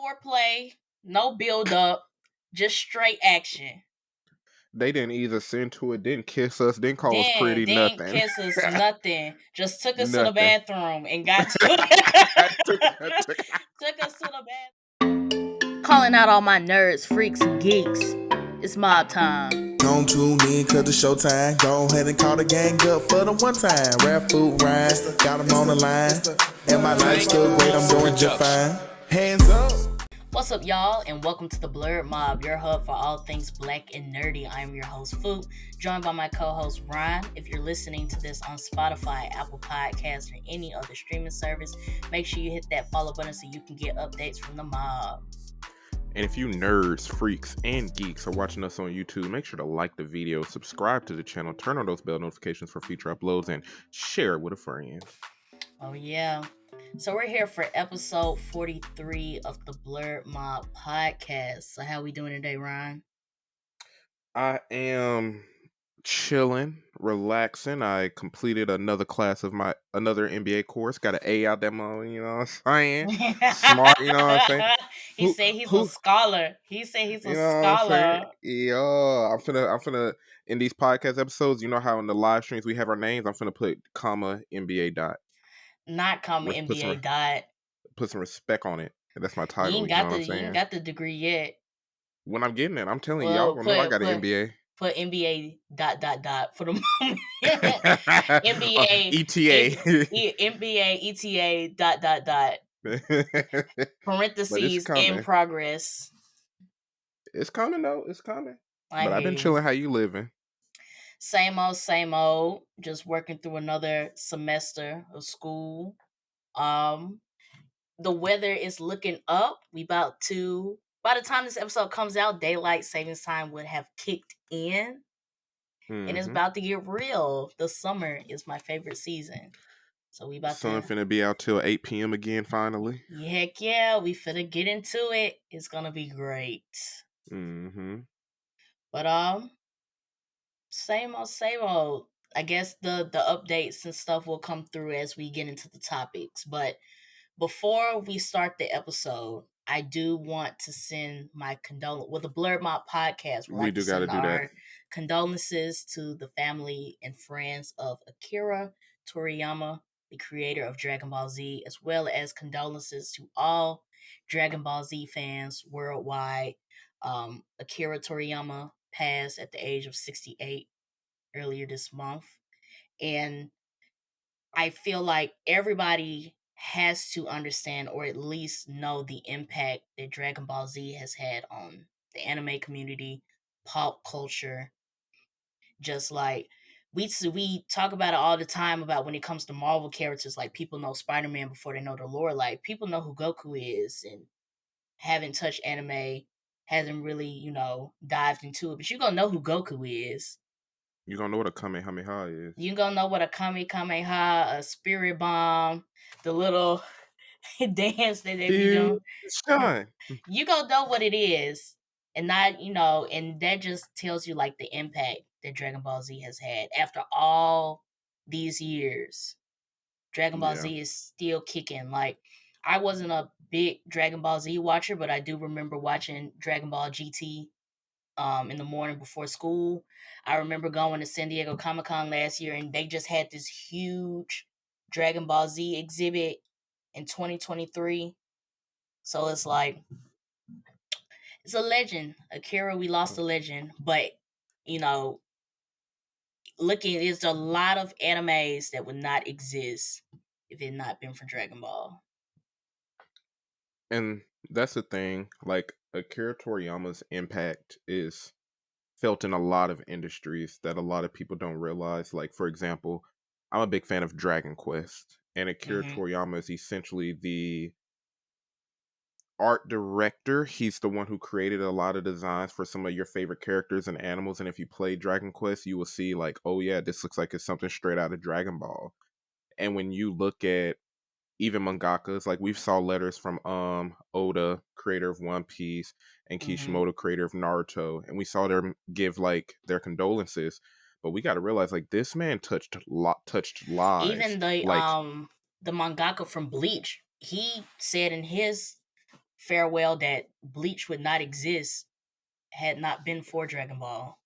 foreplay, no build up, just straight action. They didn't either send to it, didn't kiss us, didn't call us Then pretty, didn't nothing. kiss us, nothing. Just took us to the Nothing. bathroom and got to Took- took- took us to the bathroom. Calling out all my nerds, freaks, and geeks. It's mob time. Don't tune in cause it's showtime. Go ahead and call the gang up for the one time. Rap, Phoop, Ryun, got them on the line. And my life's still great, I'm doing just fine. Hands up. What's up, y'all, and welcome to the Blerd Mob, your hub for all things black and nerdy. I'm your host, Phoop, joined by my co-host, Ryun. If you're listening to this on Spotify, Apple Podcasts, or any other streaming service, make sure you hit that follow button so you can get updates from the mob. And if you nerds, freaks, and geeks are watching us on YouTube, make sure to like the video, subscribe to the channel, turn on those bell notifications for future uploads, and share it with a friend. Oh, yeah. So we're here for episode 43 of the Blerd Mob podcast. So how we doing today, Ryan? I am chilling, relaxing. I completed another class of another MBA course. Got an A out that moment, you know what I'm saying? Smart, you know what I'm saying? He said he's a scholar. He said he's a scholar. Yeah, I'm finna in these podcast episodes, you know how in the live streams we have our names, I'm finna put comma MBA dot. Not comma MBA dot. Put some respect on it. That's my title. You ain't got the degree yet. When I'm getting it, I'm telling you, y'all gonna know I got an MBA. Put MBA dot for the moment. MBA ETA. MBA ETA dot. Parentheses in progress. It's coming though. It's coming. But I've been chilling. How you living? Same old. Just working through another semester of school. The weather is looking up. By the time this episode comes out, daylight savings time would have kicked in. Mm-hmm. And it's about to get real. The summer is my favorite season. So we about sun finna be out till 8 p.m. again finally. Heck yeah, we finna get into it. It's gonna be great. Mm-hmm. But same old. I guess the updates and stuff will come through as we get into the topics. But before we start the episode, I do want to send my condolences. Well, the Blerd Mob podcast, we do got to do that. Condolences to the family and friends of Akira Toriyama, the creator of Dragon Ball Z, as well as condolences to all Dragon Ball Z fans worldwide. Akira Toriyama passed at the age of 68 earlier this month. And I feel like everybody has to understand or at least know the impact that Dragon Ball Z has had on the anime community, pop culture. Just like we talk about it all the time about when it comes to Marvel characters, like people know Spider-Man before they know the lore. Like people know who Goku is and haven't touched anime, hasn't really, dived into it. But you're gonna know who Goku is. You're gonna know what a Kamehameha is. You're gonna know what a Kamehameha, a Spirit Bomb, the little dance that they be doing. You gonna know what it is. And not, and that just tells you like the impact that Dragon Ball Z has had. After all these years, Dragon Ball Z is still kicking. Like, I wasn't a big Dragon Ball Z watcher, but I do remember watching Dragon Ball GT in the morning before school. I remember going to San Diego Comic-Con last year, and they just had this huge Dragon Ball Z exhibit in 2023. So it's like, it's a legend. Akira, we lost a legend. But, there's a lot of animes that would not exist if it had not been for Dragon Ball. And that's the thing. Like, Akira Toriyama's impact is felt in a lot of industries that a lot of people don't realize. Like, for example, I'm a big fan of Dragon Quest. And Akira Toriyama is essentially the art director. He's the one who created a lot of designs for some of your favorite characters and animals. And if you play Dragon Quest, you will see like, oh yeah, this looks like it's something straight out of Dragon Ball. And when you look at even mangakas, like we saw letters from Oda, creator of One Piece, and Kishimoto, creator of Naruto, and we saw them give like their condolences. But we got to realize, like, this man touched lives. Even the mangaka from Bleach, he said in his farewell that Bleach would not exist had not been for Dragon Ball.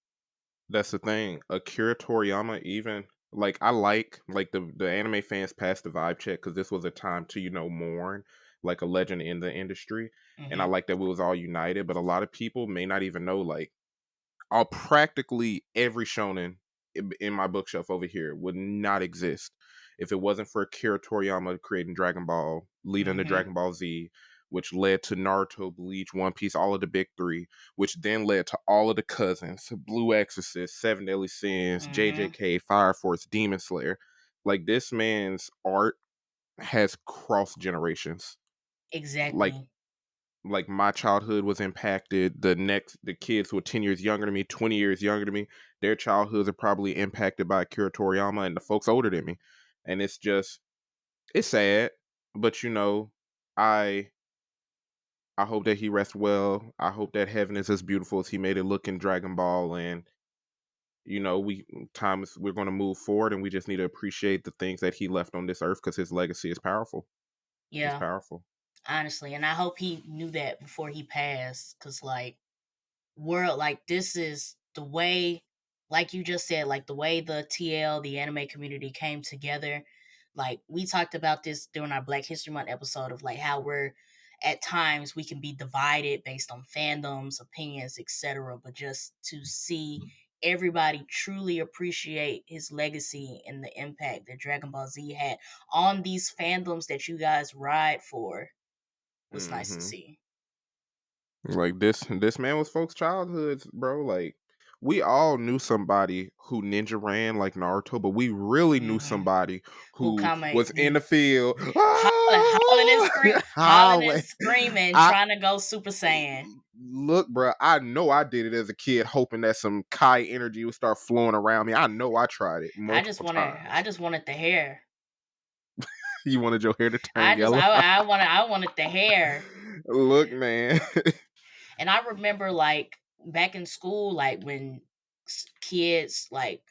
That's the thing. Akira Toriyama, even like I like the anime fans passed the vibe check because this was a time to mourn like a legend in the industry, and I Hmm. like that we was all united. But a lot of people may not even know like all practically every shonen in my bookshelf over here would not exist if it wasn't for Akira Toriyama creating Dragon Ball, leading to Hmm. Dragon Ball Z, which led to Naruto, Bleach, One Piece, all of the big three, which then led to all of the cousins, Blue Exorcist, Seven Deadly Sins, Hmm. JJK, Fire Force, Demon Slayer. Like this man's art has crossed generations. Like Exactly. my childhood was impacted. The kids who are 10 years younger than me, 20 years younger than me, their childhoods are probably impacted by Akira Toriyama and the folks older than me. And it's sad, but I I hope that he rests well. I hope that heaven is as beautiful as he made it look in Dragon Ball, and we're going to move forward, and we just need to appreciate the things that he left on this earth because his legacy is powerful. It's Yeah, powerful. honestly, and I hope he knew that before he passed, because like world like this is the way, like you just said, like the way the TL, the anime community came together. Like we talked about this during our Black History Month episode of like how we're at times we can be divided based on fandoms, opinions, etc. But just to see everybody truly appreciate his legacy and the impact that Dragon Ball Z had on these fandoms that you guys ride for was nice to Hmm. see. Like this man was folks' childhoods, bro. Like we all knew somebody who ninja ran like Naruto, but we really knew Hmm. somebody Who who comment was in the field, howling and howling. screaming, I trying to go Super Saiyan. look, bro. I know I did it as a kid, hoping that some Kai energy would start flowing around me. I know I tried it multiple I times. just wanted the hair. You wanted your hair to turn yellow. I wanted the hair. Look, man. And I remember like back in school, like when kids like,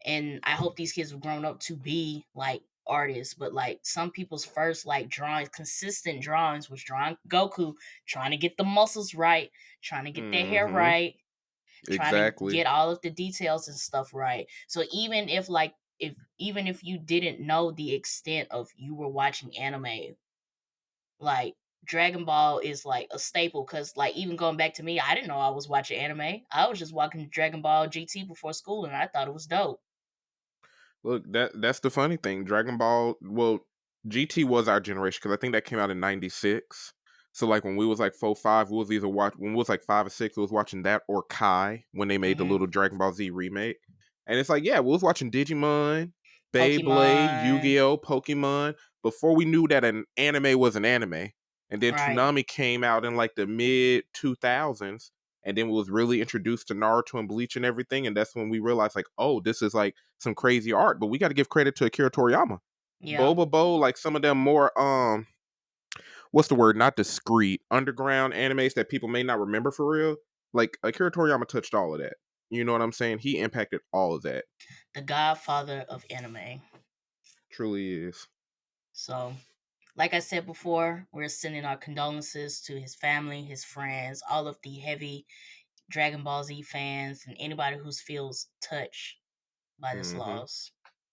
and I hope these kids have grown up to be like artists, but like some people's first like drawings, consistent drawings, was drawing Goku, trying to get the muscles right, trying to get their hair Hmm. right, trying to Exactly. get all of the details and stuff right. So even if like even if you didn't know the extent of you were watching anime, like Dragon Ball is like a staple, because like even going back to me, I didn't know I was watching anime. I was just watching Dragon Ball GT before school and I thought it was dope. Look, that's the funny thing. Dragon Ball, well, GT was our generation because I think that came out in '96. So like when we was like 4, 5, we was either watch when we was like 5 or 6, we was watching that or Kai when they made the Hmm. little Dragon Ball Z remake. And it's like, yeah, we was watching Digimon, Beyblade, Pokemon. Yu-Gi-Oh, Pokemon before we knew that an anime was an anime. And then Right. Toonami came out in like the mid 2000s, and then we was really introduced to Naruto and Bleach and everything, and that's when we realized like, oh, this is like some crazy art. But we got to give credit to Akira Toriyama. Yeah. Boba Bo, like some of them more what's the word? Not discreet, underground animes that people may not remember for real. Like Akira Toriyama touched all of that. You know what I'm saying? He impacted all of that. The godfather of anime. Truly is. So like I said before, we're sending our condolences to his family, his friends, all of the heavy Dragon Ball Z fans, and anybody who feels touched by this Hmm. loss.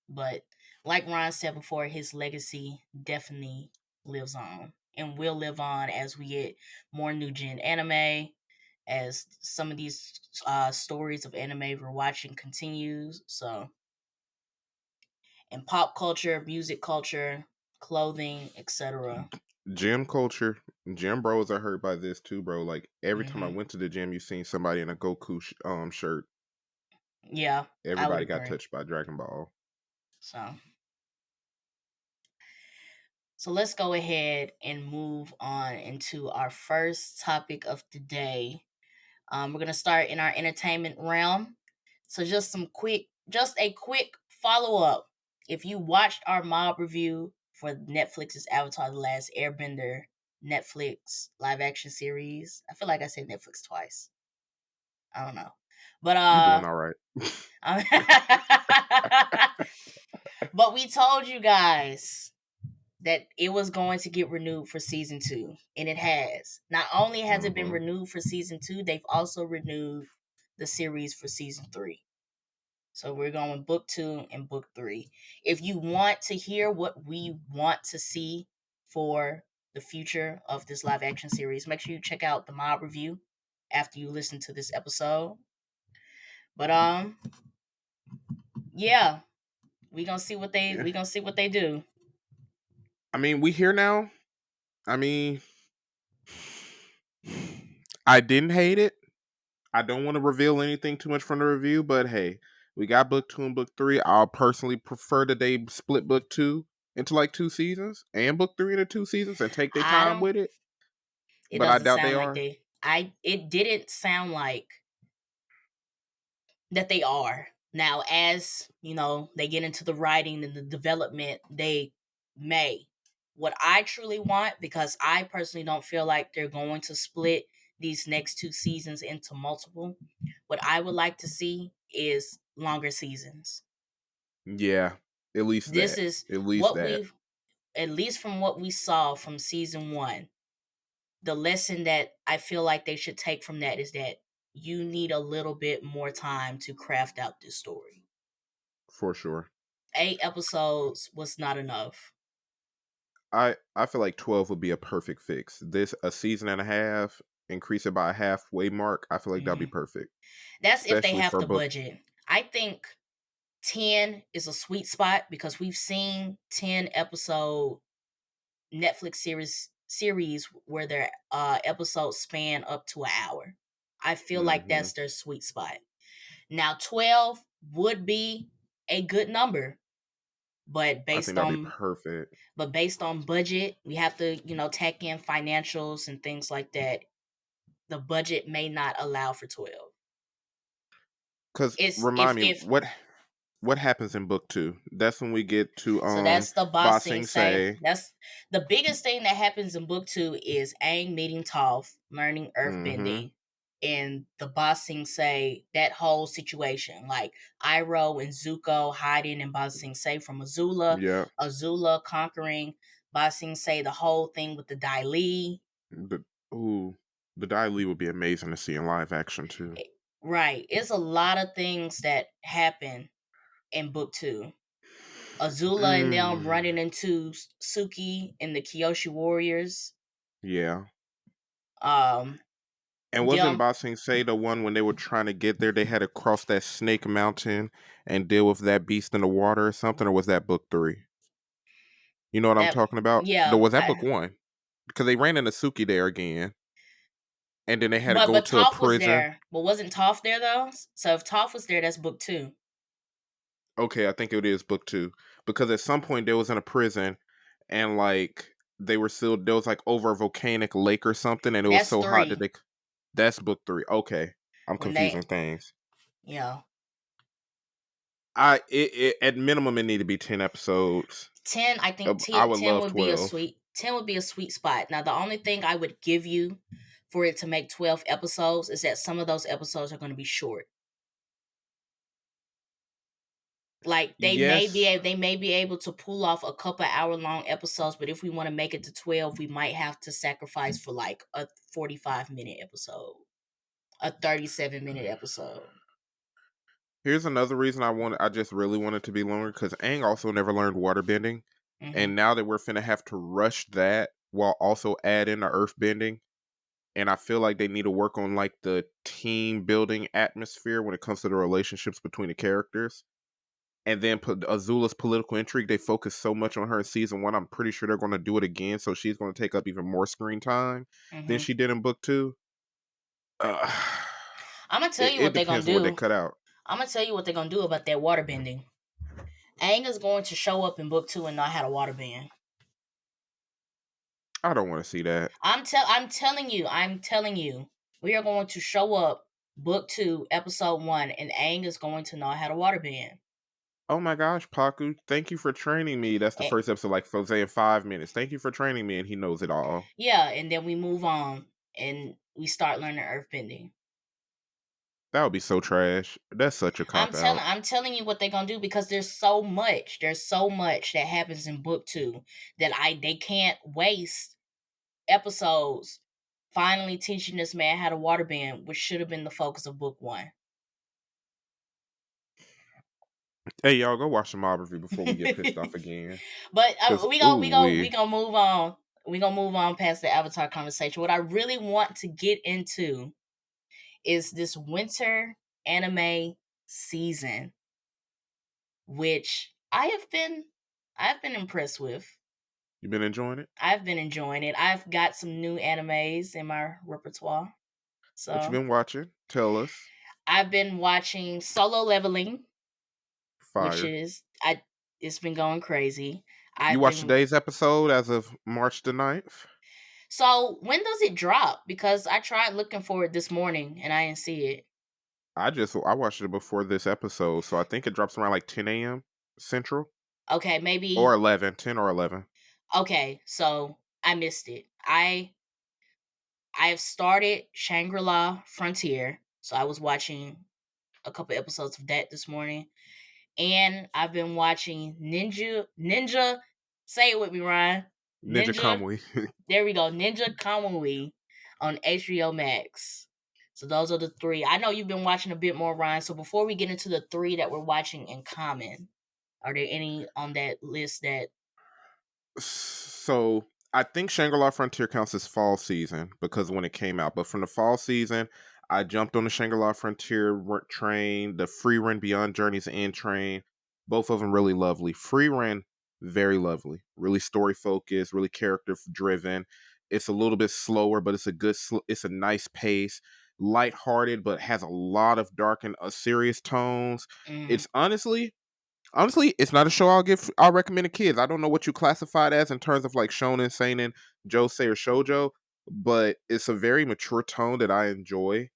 But like Ron said before, his legacy definitely lives on and will live on as we get more new gen anime, as some of these stories of anime we're watching continues. So, in pop culture, music culture, clothing, etc. Gym culture, gym bros are hurt by this too, bro. Like every time I Hmm. went to the gym, you seen somebody in a Goku shirt. Yeah, I would Everybody got agree. touched by Dragon Ball. So, let's go ahead and move on into our first topic of the day. We're gonna start in our entertainment realm. So just a quick follow up. If you watched our mob review for Netflix's Avatar: The Last Airbender Netflix live action series, I feel like I said Netflix twice. I don't know, but You doing all right? but we told you guys that it was going to get renewed for season 2, and it has. Not only has it been Mm-hmm. renewed for season 2, they've also renewed the series for season 3. So we're going book 2 and book 3. If you want to hear what we want to see for the future of this live action series, make sure you check out the mob review after you listen to this episode. But yeah, we gonna see what Yeah. they do. I mean, we here now. I mean, I didn't hate it. I don't want to reveal anything too much from the review, but hey, we got book 2 and book 3. I'll personally prefer that they split book 2 into like 2 seasons and book 3 into 2 seasons and take their I time don't. with it. It But I doesn't doubt they sound like are. they. I. It didn't sound like that they are. Now, as you know, they get into the writing and the development, they may. What I truly want, because I personally don't feel like they're going to split these next 2 seasons into multiple, what I would like to see is longer seasons. Yeah, at least This that. is At least what that. we've, at least from what we saw from season 1, the lesson that I feel like they should take from that is that you need a little bit more time to craft out this story. For sure. 8 episodes was not enough. I feel like 12 would be a perfect fix. This a season and a half, increase it by a halfway mark. I feel like that'd be Mhm. perfect. That's if they Especially have for the book. budget. I think 10 is a sweet spot because we've seen 10 episode Netflix series where their episodes span up to an hour. I feel like Mm-hmm. that's their sweet spot. Now 12 would be a good number, but I think based that'd be on perfect. budget, we have to, tack in financials and things like that. The budget may not allow for 12. Cause It's remind me if what happens in book 2? That's when we get to So that's the Ba bossing Sing say. Se. That's the biggest thing that happens in book 2 is Aang meeting Toph, learning Mm-hmm. earthbending, and the bossing say that whole situation. Like Iroh and Zuko hiding in Bossing say from Azula, Yeah. Azula conquering Bossing say, the whole thing with the Dai Li. The ooh. The Dai Li would be amazing to see in live action too. Right. It's a lot of things that happen in book 2. Azula and them Mm. running into Suki and the Kyoshi warriors. Yeah. Um, And wasn't them Ba Sing Se the one when they were trying to get there, they had to cross that snake mountain and deal with that beast in the water or something, or was that book 3? You know what I'm that talking about? No, yeah, was that book 1? Because they ran into Suki there again, and then they had to go but to a Toph was prison. there. But wasn't Toph there though? So if Toph was there, that's book 2. Okay, I think it is book 2. Because at some point they was in a prison and like they were still there was like over a volcanic lake or something, and it was That's so hot that 3. they that's book 3. Okay. I'm When they confusing things. yeah. At minimum it need to be 10 episodes. 10, I think I 10, would 10 love would be a 12. sweet 10 would be a sweet spot. Now the only thing I would give you for it to make 12 episodes is that some of those episodes are going to be short. Like Yes. they may be able to pull off a couple hour long episodes, but if we want to make it to 12, we might have to sacrifice for like a 45-minute episode, a 37-minute episode. Here's another reason I just really want it to be longer because Aang also never learned waterbending. Hmm. And now that we're finna have to rush that while also add in the earthbending, and I feel like they need to work on like the team building atmosphere when it comes to the relationships between the characters. And then Azula's political intrigue, they focus so much on her in season 1. I'm pretty sure they're going to do it again, so she's going to take up even more screen time than Hmm. she did in book 2. Uh, I'm gonna tell it, you it what they're gonna depends on what they do. cut out. I'm gonna tell you what they're gonna do about that water bending. Aang is going to show up in book 2 and not have a water bend. I don't want to see that. I'm telling you, we are going to show up book 2, episode 1, and Aang is going to not have a water bend. Oh my gosh, Paku, thank you for training me. That's the And, first episode, like Jose in 5 minutes. Thank you for training me, and he knows it all. yeah, and then we move on and we start learning earthbending. That would be so trash. That's such a cop out. I'm telling you what they're gonna do because there's so much that happens in book two that they can't waste episodes finally teaching this man how to waterbend, which should have been the focus of book one. Hey, y'all, go watch some Aubrey before we get pissed off again. But Cause ooh we wee, gonna move on. We gonna move on past the Avatar conversation. What I really want to get into is this winter anime season, which I've been impressed with. you been enjoying it? I've been enjoying it. I've got some new animes in my repertoire. What you So been watching? Tell us. I've been watching Solo Leveling, which Fire. is I it's been going crazy. You I've watched been today's episode as of March the 9th? So when does it drop? Because I tried looking for it this morning and I didn't see it. I watched it before this episode, so I think it drops around like 10 a.m. Central Okay, or maybe 11, 10 or 11. okay, so I missed it. I have started Shangri-La Frontier. So I was watching a couple episodes of that this morning. And I've been watching Ninja say it with me, Ryan. Ninja Ninja, Kamui. there we go. Ninja Kamui on HBO Max. So those are the three. I know you've been watching a bit more, Ryan. So before we get into the three that we're watching in common, are there any on that list that So I think Shangri-La Frontier counts as fall season because when it came out. But from the fall season, I jumped on the Shangri-La Frontier train, the Free Run Beyond Journey's End train. Both of them really lovely. Free Run, very lovely. Really story focused, really character driven. It's a little bit slower, but it's a nice pace. Lighthearted, but has a lot of dark and serious tones. mm, It's honestly, it's not a show I'll recommend to kids. I don't know what you classify it as in terms of like shonen, seinen, josei, or shoujo, but it's a very mature tone that I enjoy.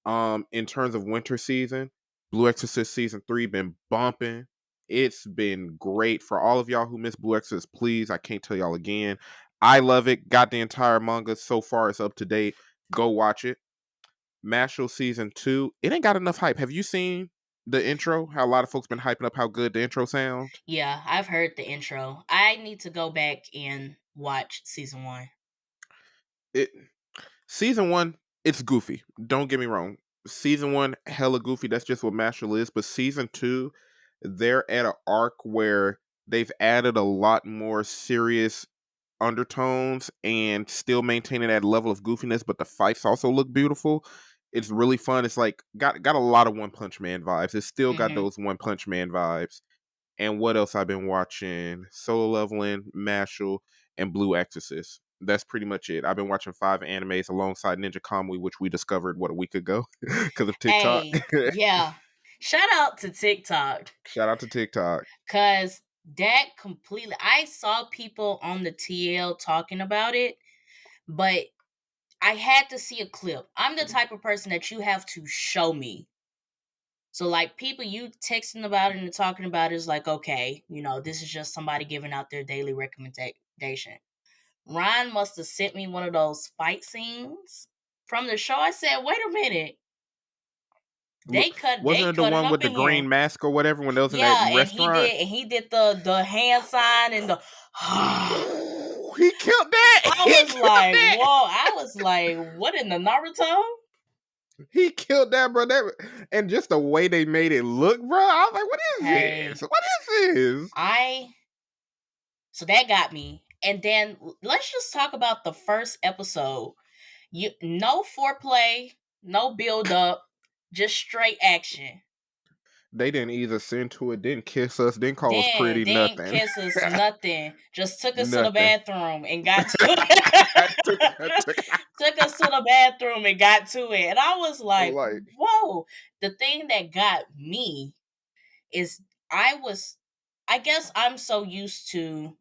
In terms of winter season, Blue Exorcist season 3 been bumping. It's been great for all of y'all who missed Blue Exorcist. Please, I can't tell y'all again. I love it. Got the entire manga so far. It's up to date. Go watch it. Mashal season 2. It ain't got enough hype. Have you seen the intro? How a lot of folks been hyping up how good the intro sound. yeah, I've heard the intro. I need to go back and watch season one. It season 1, it's goofy. Don't get me wrong. Season 1, hella goofy. That's just what Mashal is. But season 2, they're at an arc where they've added a lot more serious undertones and still maintaining that level of goofiness, but the fights also look beautiful. It's really fun. It's like got a lot of One Punch Man vibes. It's still got Mm-hmm. those One Punch Man vibes. And what else I've been watching? Solo Leveling, Mashal, and Blue Exorcist. That's pretty much it. I've been watching 5 animes alongside Ninja Kamui, which we discovered a week ago because of TikTok. Hey, yeah. Shout out to TikTok. Shout out to TikTok. Cause that completely I saw people on the TL talking about it, but I had to see a clip. I'm the type of person that you have to show me. So like people you texting about it and talking about it is like, okay, this is just somebody giving out their daily recommendation. Ryan must have sent me one of those fight scenes from the show. I said, wait a minute. Wasn't They it the cut it one up with the in here. green mask or whatever when they was in that Yeah, restaurant? and he did the hand sign and the He killed that. I He was killed like, that. whoa, I was like, what in the Naruto? He killed that, bro. And just the way they made it look, bro. I was like, what is Hey, this? What is this? I so that got me. And then let's just talk about the first episode. No foreplay, no build up, just straight action. They didn't either send to it, didn't kiss us, didn't call us Then pretty, didn't nothing. kiss us, nothing. Just took us to the Nothing. bathroom and got to I it. took Took us to the bathroom and got to it. And I was like, like whoa. The thing that got me is I was I guess I'm so used to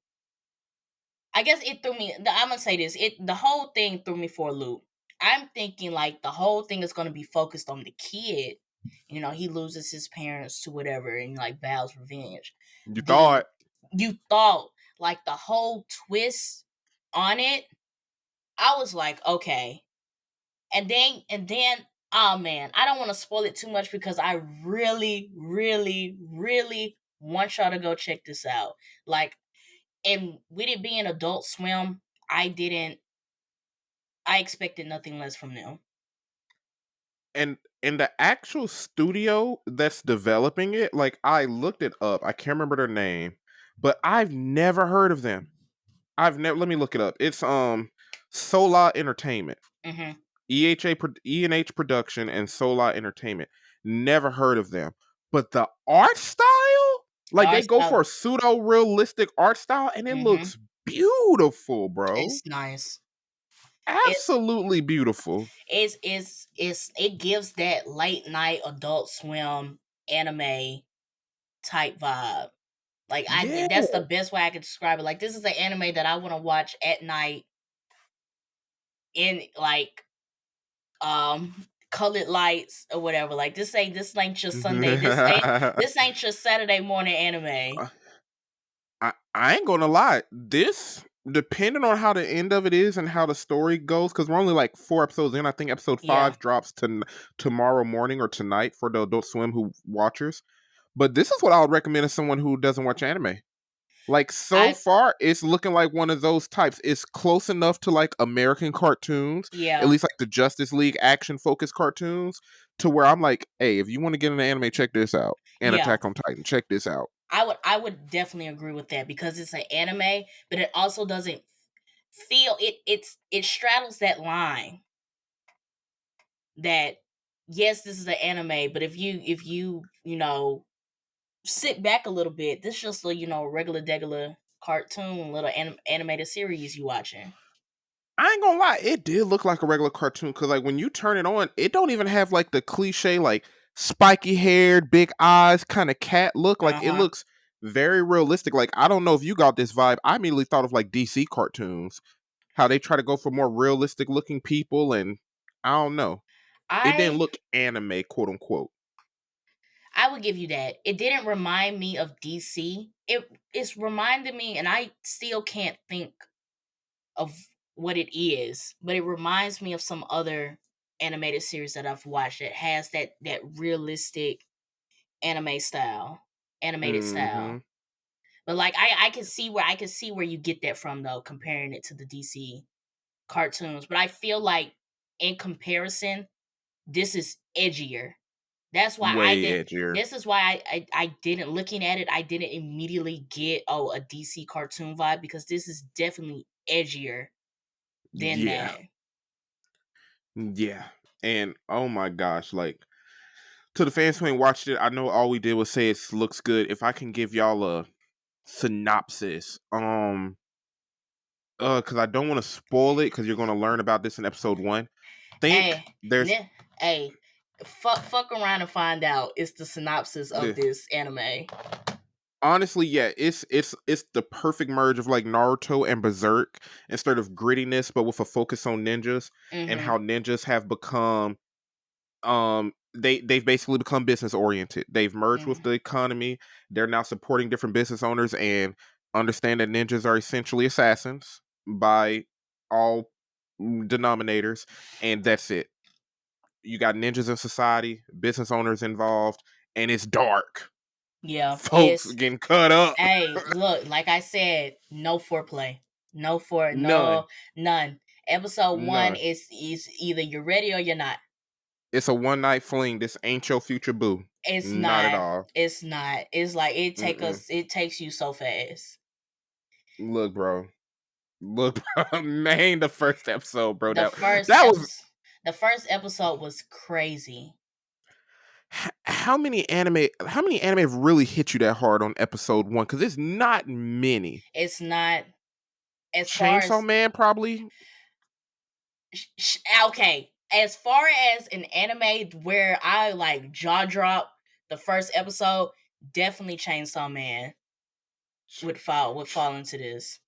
I guess it threw me I'm gonna say this. The whole thing threw me for a loop. I'm thinking like the whole thing is gonna be focused on the kid. He loses his parents to whatever and like vows revenge. you The thought. You thought like the whole twist on it, I was like, okay. And then Oh man, I don't want to spoil it too much because I really, really, really want y'all to go check this out. Like, and with it being Adult Swim, I didn't. I expected nothing less from them. And the actual studio that's developing it, like I looked it up. I can't remember their name, but I've never heard of them. I've never. Let me look it up. It's Sola Entertainment, Mm-hmm. E&H Production, and Sola Entertainment. Never heard of them, but the art style, The like they art go for style, a pseudo realistic art style, and it mm-hmm. looks beautiful, bro. It's nice. It's Absolutely beautiful. it gives that late night Adult Swim anime type vibe. Like Yeah. that's the best way I could describe it. Like this is an anime that I want to watch at night in like colored lights or whatever. Like this ain't your Sunday. This ain't your Saturday morning anime. I ain't gonna lie. This, depending on how the end of it is and how the story goes, because we're only like 4 episodes in. I think episode Yeah. 5 drops tomorrow morning or tonight for the Adult Swim who watchers. But this is what I would recommend to someone who doesn't watch anime. Like so I far, it's looking like one of those types. It's close enough to like American cartoons, at yeah. least like the Justice League action focused cartoons, to where I'm like, hey, if you want to get into anime, check this out. And Yeah. Attack on Titan, check this out. I would definitely agree with that because it's an anime, but it also doesn't feel it straddles that line that yes, this is an anime, but if you sit back a little bit, this is just a regular degular cartoon little animated series you watching. I ain't gonna lie, it did look like a regular cartoon because like when you turn it on, it don't even have like the cliche like spiky haired, big eyes kind of cat look. Like it Uh-huh. looks very realistic. Like I don't know if you got this vibe. I immediately thought of like DC cartoons, how they try to go for more realistic looking people, and I don't know. It didn't I look anime, quote unquote. I would give you that. It didn't remind me of DC. It's reminded me, and I still can't think of what it is, but it reminds me of some other animated series that I've watched that has that realistic anime style, animated Mm-hmm. style. But like I can see where you get that from though, comparing it to the DC cartoons. But I feel like in comparison, this is edgier. That's why I Way did. edgier. This is why I didn't looking at it. I didn't immediately get a DC cartoon vibe because this is definitely edgier than Yeah. that. Yeah. And oh my gosh, like to the fans who ain't watched it, I know all we did was say it looks good. If I can give y'all a synopsis, because I don't want to spoil it, because you're going to learn about this in episode 1. Think Hey, there's hey, fuck around and find out. It's the synopsis of the this anime. honestly, yeah, it's the perfect merge of like Naruto and Berserk instead of grittiness, but with a focus on ninjas and Mm-hmm. how ninjas have become they've basically become business oriented. They've merged with Mm-hmm. the economy. They're now supporting different business owners and understand that ninjas are essentially assassins by all denominators, and that's it. You got ninjas in society, business owners involved, and it's dark. Yeah, Folks it's getting cut up. hey, look, like I said, no foreplay, None. none. Episode one None. is either you're ready or you're not. It's a one night fling. This ain't your future boo. It's Not at not. all. It's not. It's like Mm-mm. it takes you so fast. Look, bro. Look, bro. Man, the first episode, bro. The That first that was episode, the first episode was crazy. how many anime have really hit you that hard on episode 1? Because it's not many. It's not as far Chainsaw as Man probably. okay. As far as an anime where I like jaw drop the first episode, definitely Chainsaw Man would fall into this.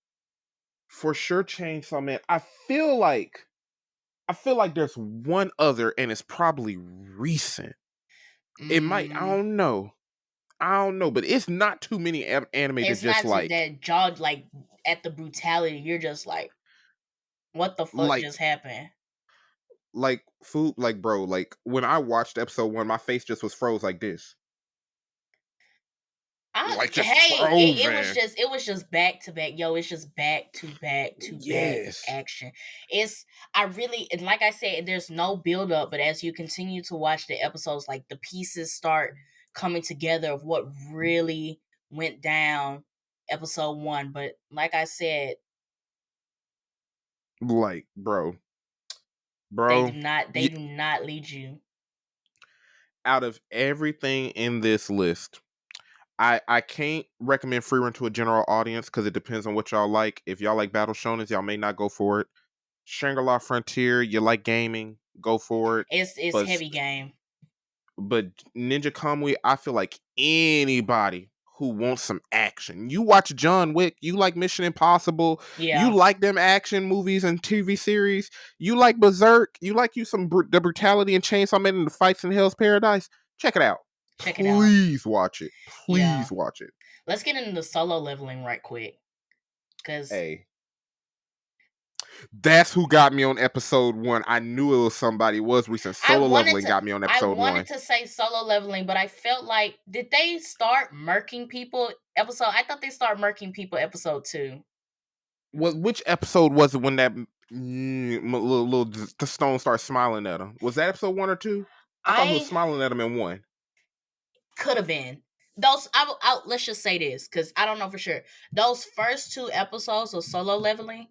For sure, Chainsaw Man. I feel like there's one other, and it's probably recent. It might. I Mm, don't know. I don't know, but it's not too many anime that it's just not to like that jaw like at the brutality. You're just like, what the fuck like just happened? like food, like bro, like when I watched episode 1, my face just was froze like this, like just Hey, frozen. it was just back to back. Yo, it's just back to back to back Yes, action. It's I really, and like I said, there's no build up, but as you continue to watch the episodes, like the pieces start coming together of what really went down episode 1. But like I said, like they bro. do not lead you. Out of everything in this list, I can't recommend Free Run to a general audience because it depends on what y'all like. If y'all like battle shonens, y'all may not go for it. Shangri-La Frontier, you like gaming, go for it. It's But heavy game. but Ninja Kamui, I feel like anybody who wants some action. You watch John Wick, you like Mission Impossible, you Yeah, like them action movies and TV series, you like Berserk, you like you some the brutality and Chainsaw Man and the fights in Hell's Paradise. Check it out. check it out. Please watch it. Yeah, Please watch it. let's get into the solo leveling right quick because Hey, that's who got me on episode 1. I knew it was somebody. It was recent. Solo Leveling got me on I episode wanted 1. to say solo leveling, but I felt like did they start murking people episode? I thought they started murking people episode 2. Which episode was it when that little the stone starts smiling at him? Was that episode 1 or 2? I thought he was I smiling at him in 1. could have been those. Let's just say this because I don't know for sure. Those first 2 episodes of solo leveling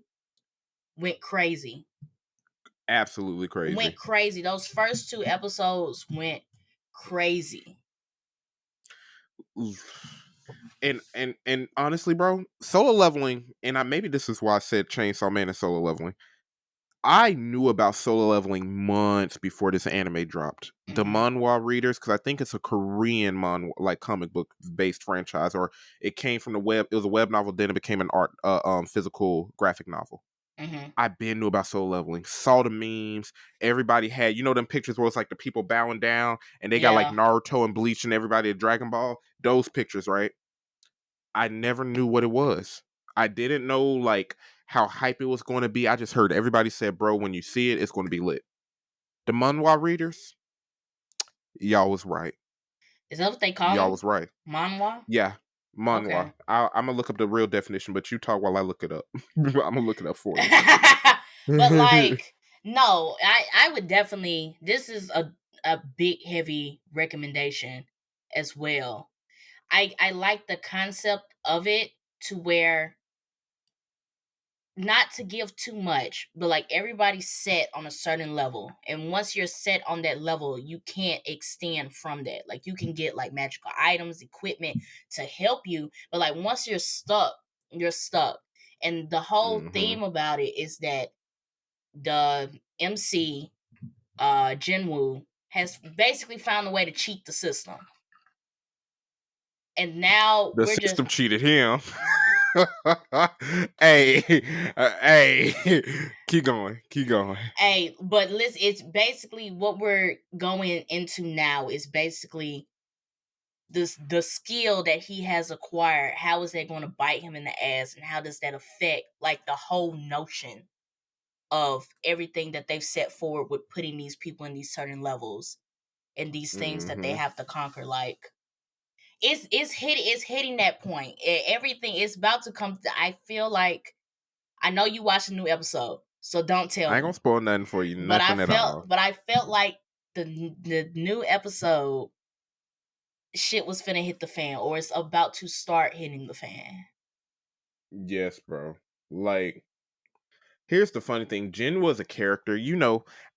went crazy. Absolutely crazy. Went crazy. Those first 2 episodes went crazy. And honestly, bro, solo leveling, and maybe this is why I said Chainsaw Man and solo leveling. I knew about solo leveling months before this anime dropped. The manhwa readers, because I think it's a Korean manhwa, like comic book based franchise, or it came from the web. It was a web novel, then it became an physical graphic novel. I've been knew about solo leveling, saw the memes. Everybody had, them pictures where it's like the people bowing down, and they got like Yeah, Naruto and Bleach and everybody at Dragon Ball. Those pictures, right? I never knew what it was. I didn't know like how hype it was going to be. I just heard everybody said, bro, when you see it, it's going to be lit. The manhwa readers, y'all was right. is that what they call Y'all them? was right. Manhwa. Yeah, manhwa. Okay. I'm gonna look up the real definition, but you talk while I look it up. I'm gonna look it up for you. But like, no, I would definitely. This is a big heavy recommendation as well. I like the concept of it to where not to give too much, but like everybody's set on a certain level. And once you're set on that level, you can't extend from that. Like you can get like magical items, equipment to help you, but like once you're stuck, you're stuck. And the whole Mm-hmm. theme about it is that the MC Jinwoo has basically found a way to cheat the system. And now The we're just system cheated him. Hey, hey, keep going, keep going. Hey, but listen, it's basically what we're going into now is basically the skill that he has acquired. How is that going to bite him in the ass, and how does that affect like the whole notion of everything that they've set forward with putting these people in these certain levels and these things that they Mm-hmm. have to conquer? Like it's hitting that point. Everything is about to come. I feel like I know you watched a new episode, so don't tell I ain't gonna me. spoil nothing for you, nothing at all. But I felt like the new episode shit was finna hit the fan, or it's about to start hitting the fan. Yes, bro. Like, here's the funny thing. Jin was a character,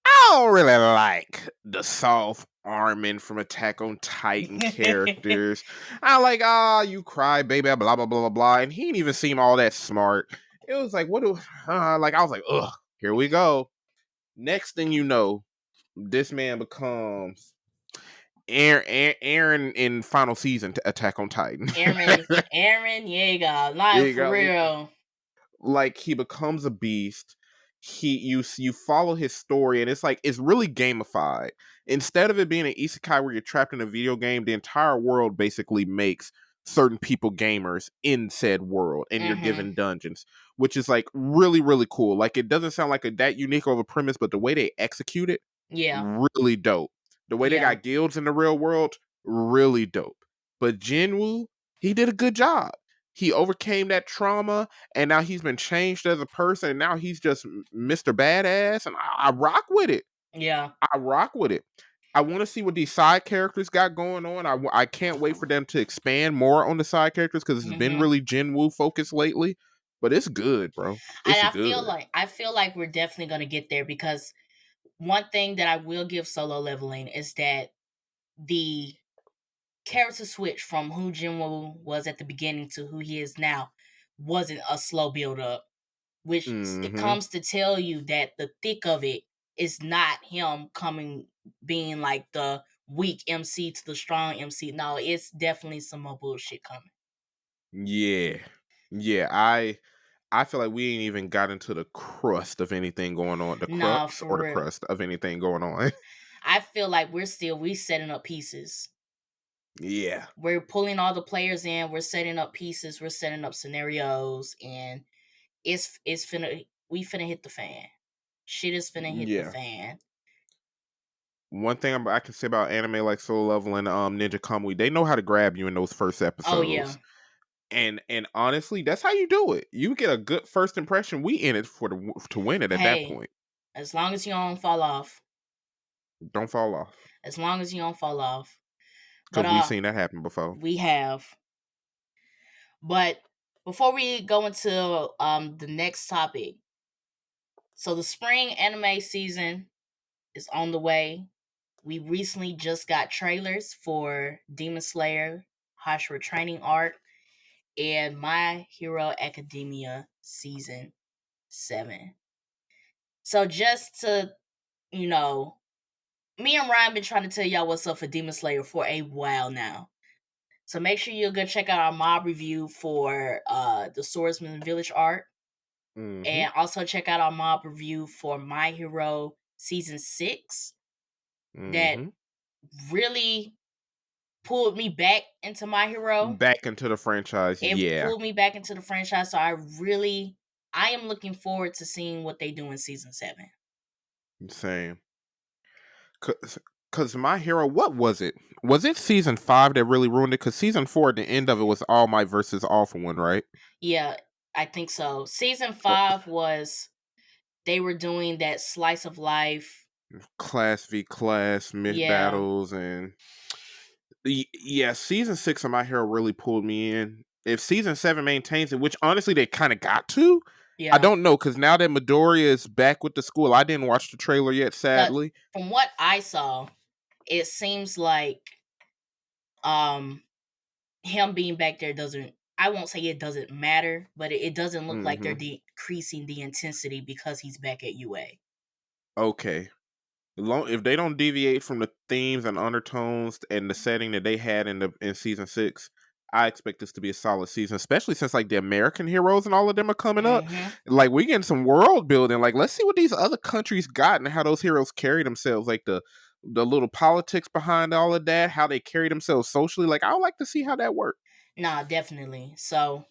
I don't really like the soft Armin from Attack on Titan characters. I like, you cry, baby, blah, blah, blah, blah, blah. And he didn't even seem all that smart. It was like, like, I was like, ugh, here we go. Next thing you know, this man becomes Aaron in final season Attack on Titan. Aaron Yeager, like for real. Like he becomes a beast. You follow his story, and it's really gamified. Instead of it being an isekai where you're trapped in a video game, the entire world basically makes certain people gamers in said world, and you're given dungeons. which is like really, really cool. Like it doesn't sound like that unique of a premise, but the way they execute it, Yeah. really dope. The way they Yeah. got guilds in the real world, really dope. But Jinwoo, he did a good job. He overcame that trauma, and now he's been changed as a person, and now he's just Mr. Badass, and I rock with it. Yeah. I rock with it. I want to see what these side characters got going on. I can't wait for them to expand more on the side characters because it's been really Jinwoo focused lately. But it's good, bro. It's And good. I feel like we're definitely gonna get there, because one thing that I will give Solo Leveling is that the character switch from who Jinwoo was at the beginning to who he is now wasn't a slow build up, which it Mm-hmm. comes to tell you that the thick of it is not him being like the weak MC to the strong MC. No, it's definitely some more bullshit coming. Yeah. Yeah. I feel like we ain't even got into the crust of anything going on. The Nah, crux or for the real. crust of anything going on. I feel like we setting up pieces. Yeah. We're pulling all the players in, we're setting up pieces, we're setting up scenarios, and we finna hit the fan. Shit is finna hit the Yeah. fan. One thing I can say about anime like Solo Leveling, Ninja Kamui, they know how to grab you in those first Oh yeah. episodes. And honestly, that's how you do it. You get a good first impression. We in it to win it at that Hey, point. as long as you don't fall off. Don't fall off. As long as you don't fall off. Because But we've seen that happen before. we have. But before we go into the next topic, so the spring anime season is on the way. We recently just got trailers for Demon Slayer, Hashira Training Arc, and My Hero Academia Season 7. So just to, you know, me and Ryan been trying to tell y'all what's up for Demon Slayer for a while now. So make sure you go check out our mob review for the Swordsman Village arc. Mm-hmm. And also check out our mob review for My Hero Season 6. That really pulled me back into My Hero. Back into the franchise, It pulled me back into the franchise. So I am looking forward to seeing what they do in Season 7. Same. Because My Hero, what was it? Was it Season 5 that really ruined it? Because Season 4, at the end of it, was All Might versus All for One, right? Yeah, I think so. Season 5 was, they were doing that slice of life. Class v class, mid battles, and yeah, Season 6 of My Hero really pulled me in. If Season 7 maintains it, which honestly they kind of got to, I don't know, because now that Midoriya is back with the school, I didn't watch the trailer yet, sadly. But from what I saw, it seems like him being back there doesn't, I won't say it doesn't matter, but it doesn't look like they're decreasing the intensity because he's back at UA. Okay. If they don't deviate from the themes and undertones and the setting that they had in Season 6, I expect this to be a solid season, especially since like the American heroes and all of them are coming up. Like we getting some world building. Like let's see what these other countries got and how those heroes carry themselves. Like the little politics behind all of that, how they carry themselves socially. Like I would like to see how that works. Nah, definitely. So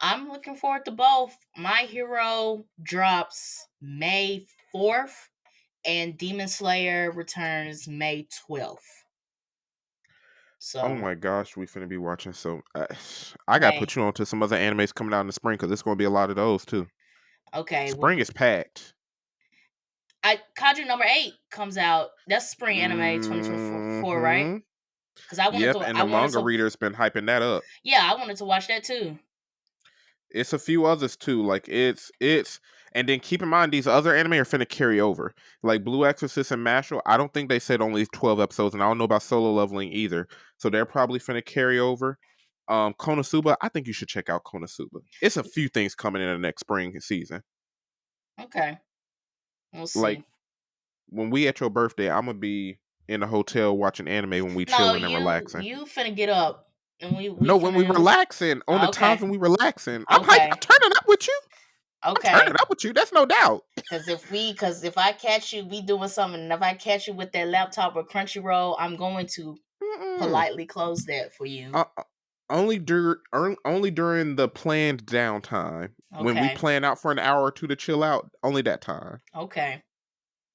I'm looking forward to both. My Hero drops May 4th and Demon Slayer returns May 12th. So, oh my gosh, we finna be watching some. I gotta put you on to some other animes coming out in the spring because there's gonna be a lot of those too. Okay, spring is packed. Kaiju number 8 comes out. That's spring anime 2024, right? Because and the manga reader's been hyping that up. Yeah, I wanted to watch that too. It's a few others too. Like it's and then keep in mind these other anime are finna carry over. Like Blue Exorcist and Mashle, I don't think they said only 12 episodes, and I don't know about Solo Leveling either. So they're probably finna carry over. Konosuba, I think you should check out Konosuba. It's a few things coming in the next spring season. Okay. We'll see. Like when we at your birthday, I'm gonna be in a hotel watching anime when we chilling and relaxing. You finna get up. And when we relaxing, on the times when we relaxing. I'm hyped. I'm turning up with you. Okay. I'm turning up with you. That's no doubt. Because if I catch you, we doing something, and if I catch you with that laptop or Crunchyroll, I'm going to politely close that for you. only during the planned downtime when we Okay. plan out for an hour or two to chill out. Only that time. Okay.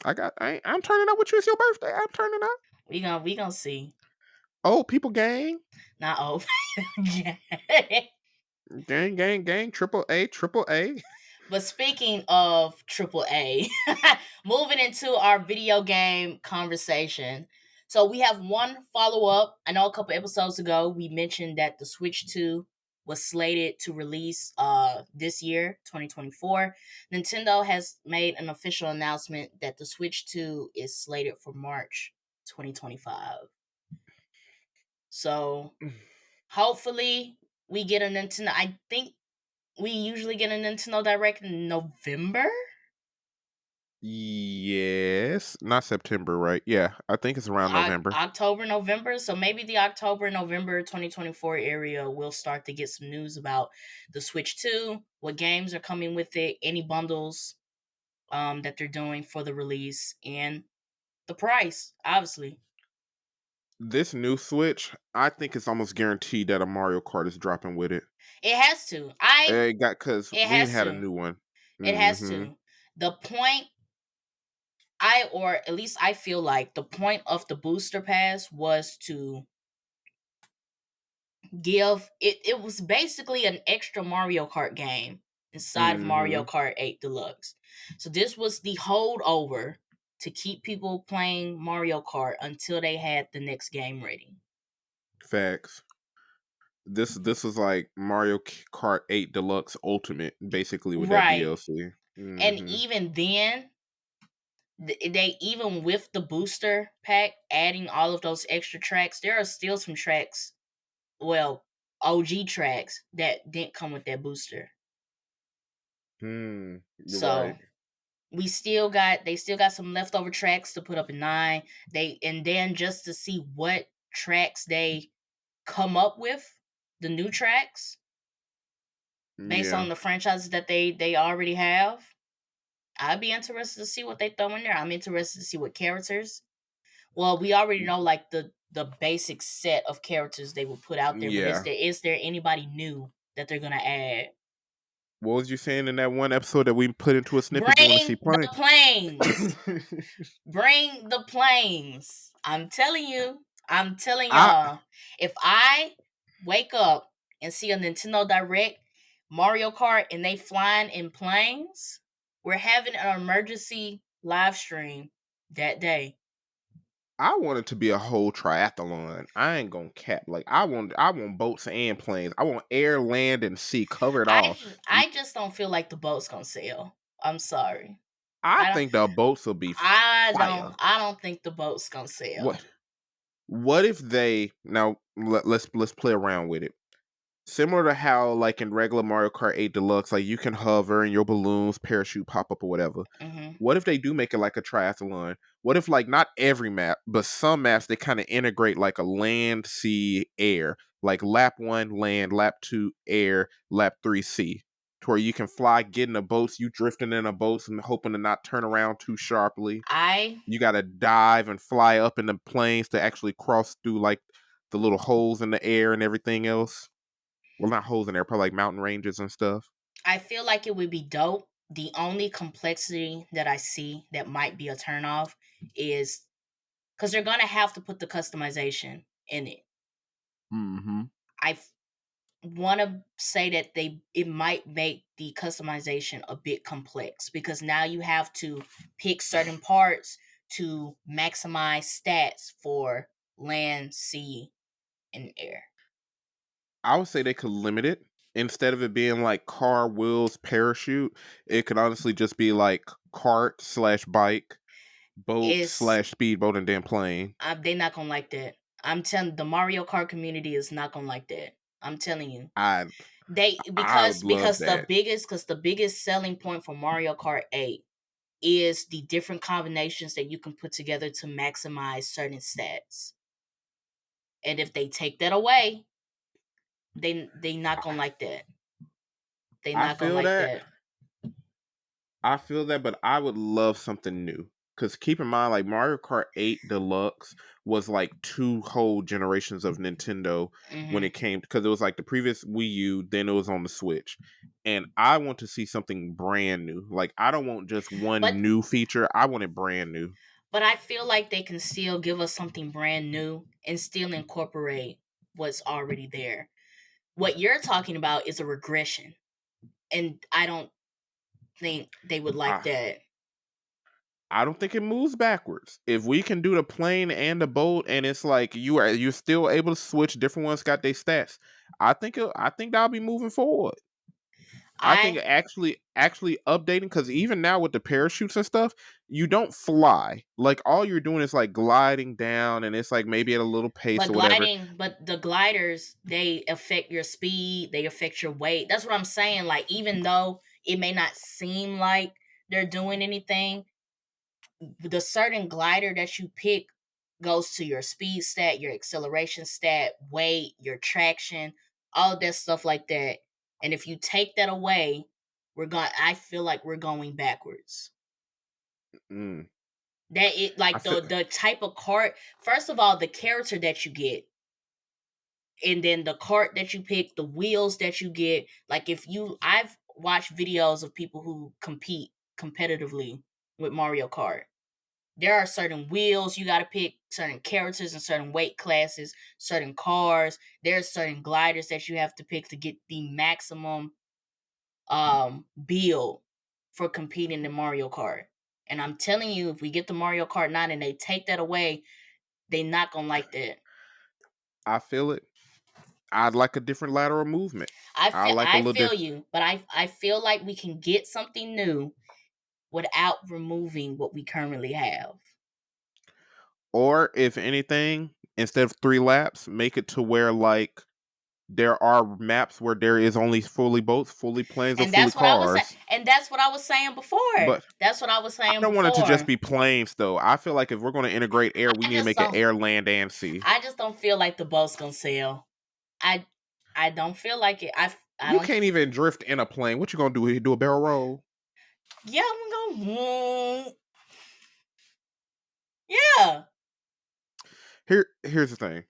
I'm turning up with you. It's your birthday. I'm turning up. We gonna see. Oh, people gang. Not oh. Yeah. Gang, gang, gang. Triple A, triple A. But speaking of AAA, moving into our video game conversation. So we have one follow up. I know a couple episodes ago we mentioned that the Switch 2 was slated to release this year, 2024. Nintendo has made an official announcement that the Switch 2 is slated for March 2025. So hopefully we get a Nintendo. I think we usually get a Nintendo Direct in November. Yes, not September, right? Yeah, I think it's around November. October, November. So maybe the October, November 2024 area will start to get some news about the Switch 2, what games are coming with it, any bundles that they're doing for the release, and the price, obviously. This new Switch, I think it's almost guaranteed that a Mario Kart is dropping with it. It has to. It got because It we ain't has had a to. new one. It has Mm-hmm. to. The point or at least I feel like the point of the booster pass was to give it was basically an extra Mario Kart game inside of Mario Mm-hmm. Kart 8 Deluxe. So this was the holdover to keep people playing Mario Kart until they had the next game ready. Facts. This was like Mario Kart 8 Deluxe Ultimate, basically with that Right. DLC. And Mm-hmm. even then they even with the booster pack adding all of those extra tracks, there are still some tracks, well, OG tracks that didn't come with that booster. You're right. So they still got some leftover tracks to put up in 9. They and then just to see what tracks they come up with, the new tracks based Yeah. on the franchises that they already have. I'd be interested to see what they throw in there. I'm interested to see what characters. Well, we already know like the basic set of characters they will put out there, but Yeah. is there anybody new that they're gonna add? What was you saying in that one episode that we put into a snippet you want to see Bring the playing? planes. Bring the planes. I'm telling you. I'm telling I y'all. If I wake up and see a Nintendo Direct Mario Kart and they flying in planes, we're having an emergency live stream that day. I want it to be a whole triathlon. I ain't gonna cap. Like I want boats and planes. I want air, land, and sea covered all. I just don't feel like the boat's gonna sail. I'm sorry. I I don't think the boats will be fire. I don't think the boat's gonna sail. What what if they now let's play around with it. Similar to how like in regular Mario Kart 8 Deluxe, like you can hover and your balloons parachute pop up or whatever. Hmm. What if they do make it like a triathlon? What if like not every map, but some maps they kind of integrate like a land, sea, air, like lap 1 land, lap 2 air, lap 3 sea, to where you can fly, get in a boat, you drifting in a boat and hoping to not turn around too sharply. I You got to dive and fly up in the planes to actually cross through like the little holes in the air and everything else. Well, not holes in there, probably like mountain ranges and stuff. I feel like it would be dope. The only complexity that I see that might be a turnoff is because they're gonna have to put the customization in it. Mm-hmm. I want to say that it might make the customization a bit complex because now you have to pick certain parts to maximize stats for land, sea, and air. I would say they could limit it. Instead of it being like car, wheels, parachute, it could honestly just be like cart slash bike, boat It's slash speedboat, and then plane. they're not gonna like that. I'm telling the Mario Kart community is not gonna like that. I'm telling you. I They I would love that. because the biggest selling point for Mario Kart 8 is the different combinations that you can put together to maximize certain stats. And if they take that away, they not gonna like that. They I not gonna feel like that. that. I feel that, but I would love something new. Because keep in mind, like Mario Kart 8 Deluxe was like 2 whole generations of Nintendo when Hmm. it came, because it was like the previous Wii U, then it was on the Switch. And I want to see something brand new. Like, I don't want just But one new feature. I want it brand new. but I feel like they can still give us something brand new and still incorporate what's already there. What you're talking about is a regression, and I don't think they would like I, that. I don't think it moves backwards. If we can do the plane and the boat, and it's like you're still able to switch, different ones got their stats. I think that'll be moving forward. I think I actually updating, because even now with the parachutes and stuff, you don't fly. Like, all you're doing is like gliding down, and it's like maybe at a little pace or whatever. but the gliders, they affect your speed, they affect your weight. That's what I'm saying. Like, even though it may not seem like they're doing anything, the certain glider that you pick goes to your speed stat, your acceleration stat, weight, your traction, all of that stuff like that. And if you take that away, I feel like we're going backwards. Mm. That it I like feel the type of cart, first of all, the character that you get, and then the cart that you pick, the wheels that you get. Like, if you I've watched videos of people who compete competitively with Mario Kart. There are certain wheels you got to pick, certain characters and certain weight classes, certain cars. There's certain gliders that you have to pick to get the maximum build for competing in Mario Kart. And I'm telling you, if we get the Mario Kart 9 and they take that away, they not gonna like that. I feel it. I'd like a different lateral movement. I like a I little feel different. you, but I feel like we can get something new without removing what we currently have. Or if anything, instead of 3 laps, make it to where like there are maps where there is only fully boats, fully planes, or And fully that's what I was saying. cars. And that's what I was saying before. But That's what I was I saying don't want it to just before. be planes, though. I feel like if we're going to integrate air, we I need to just make it don't. air, land, and sea. I just don't feel like the boat's gonna sail. I I don't feel like it. I You don't. can't even drift in a plane. What you gonna do? Do a barrel roll? Yeah, I'm gonna go. Yeah. Here's the thing.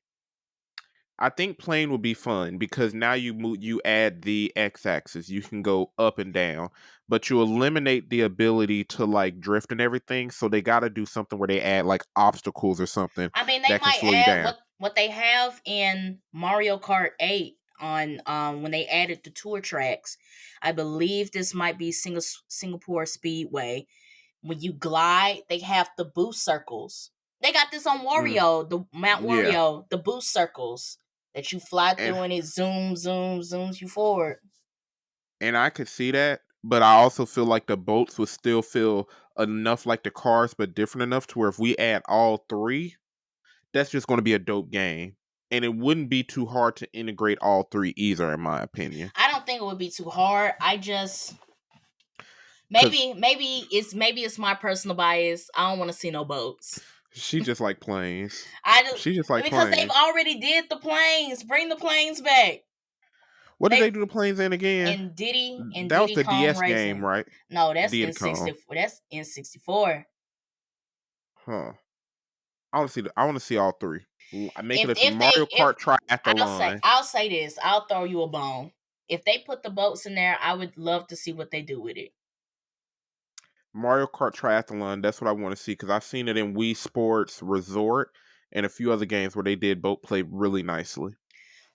I think plane would be fun because now you add the x-axis. You can go up and down, but you eliminate the ability to like drift and everything. So they got to do something where they add like obstacles or something I mean, they that can might slow you add down. what they have in Mario Kart 8 on when they added the tour tracks. I believe this might be Singapore Speedway. When you glide, they have the boost circles. They got this on Mm, Wario, the Mount yeah, Wario, the boost circles that you fly and through and it zooms you forward. I could see that, but I also feel like the boats would still feel enough like the cars, but different enough to where if we add all 3, that's just going to be a dope game. And it wouldn't be too hard to integrate all 3 either, in my opinion. I don't think it would be too hard. I just Because maybe it's my personal bias. I don't want to see no boats. she just like planes. I just She just like because they've planes. already did the planes. Bring the planes back. What did They they do the planes in again? and That was Diddy the Kong DS game, Racing. right? No, that's Diddy in Kong. 60. That's in 64. Huh. I want to see all 3. Make it a If they Mario if Kart triathlon. I'll say this, I'll throw you a bone. If they put the boats in there, I would love to see what they do with it. Mario Kart triathlon. That's what I want to see because I've seen it in Wii Sports Resort and a few other games where they did boat play really nicely.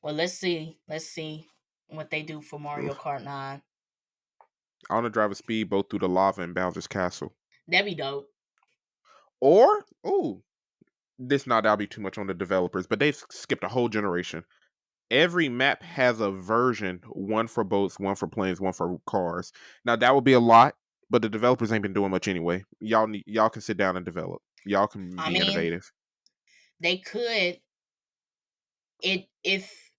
Well, let's see. Let's see what they do for Ugh. Mario Kart 9. I want to drive a speedboat through the lava in Bowser's Castle. That'd be dope. Or, ooh, that'll be too much on the developers, but they've skipped a whole generation. Every map has a version, one for boats, one for planes, one for cars. Now that would be a lot, but the developers ain't been doing much anyway. Y'all can sit down and develop. Y'all can I be mean, innovative. they could it if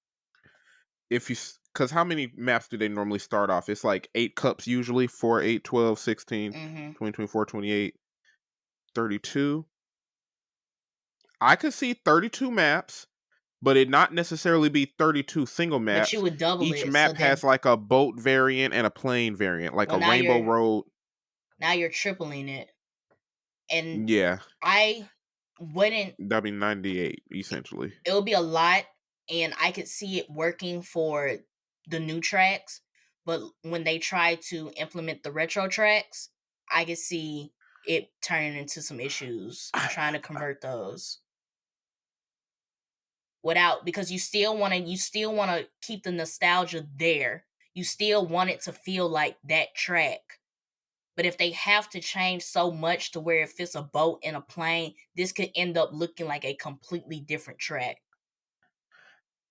If you Because how many maps do they normally start off? It's like 8 cups usually, 4, 8, 12, 16, mm-hmm. 20, 24, 28, 32. I could see 32 maps, but it not necessarily be 32 single But you maps. would double Each it. So map then has like a boat variant and a plane variant, like well a rainbow road. now you're tripling it. and Yeah, I wouldn't. that'd be 98 essentially. It would be a lot, and I could see it working for the new tracks. But when they try to implement the retro tracks, I could see it turning into some issues trying to convert those without, because you still want to keep the nostalgia there. You still want it to feel like that track. But if they have to change so much to where it fits a boat and a plane, this could end up looking like a completely different track.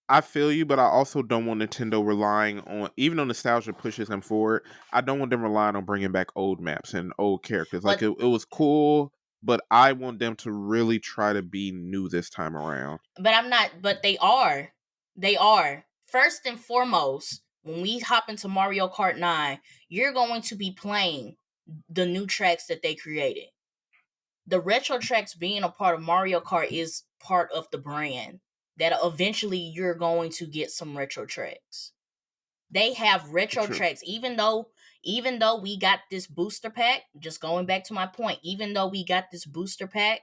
I feel you, but I also don't want Nintendo relying on, even though nostalgia pushes them forward, I don't want them relying on bringing back old maps and old characters. Like, But it was cool, but I want them to really try to be new this time around. But I'm not. But they are. They are. First and foremost, when we hop into Mario Kart 9, you're going to be playing the new tracks that they created. The retro tracks being a part of Mario Kart is part of the brand. That eventually you're going to get some retro tracks. They have retro True. tracks, even though we got this booster pack, just going back to my point, even though we got this booster pack,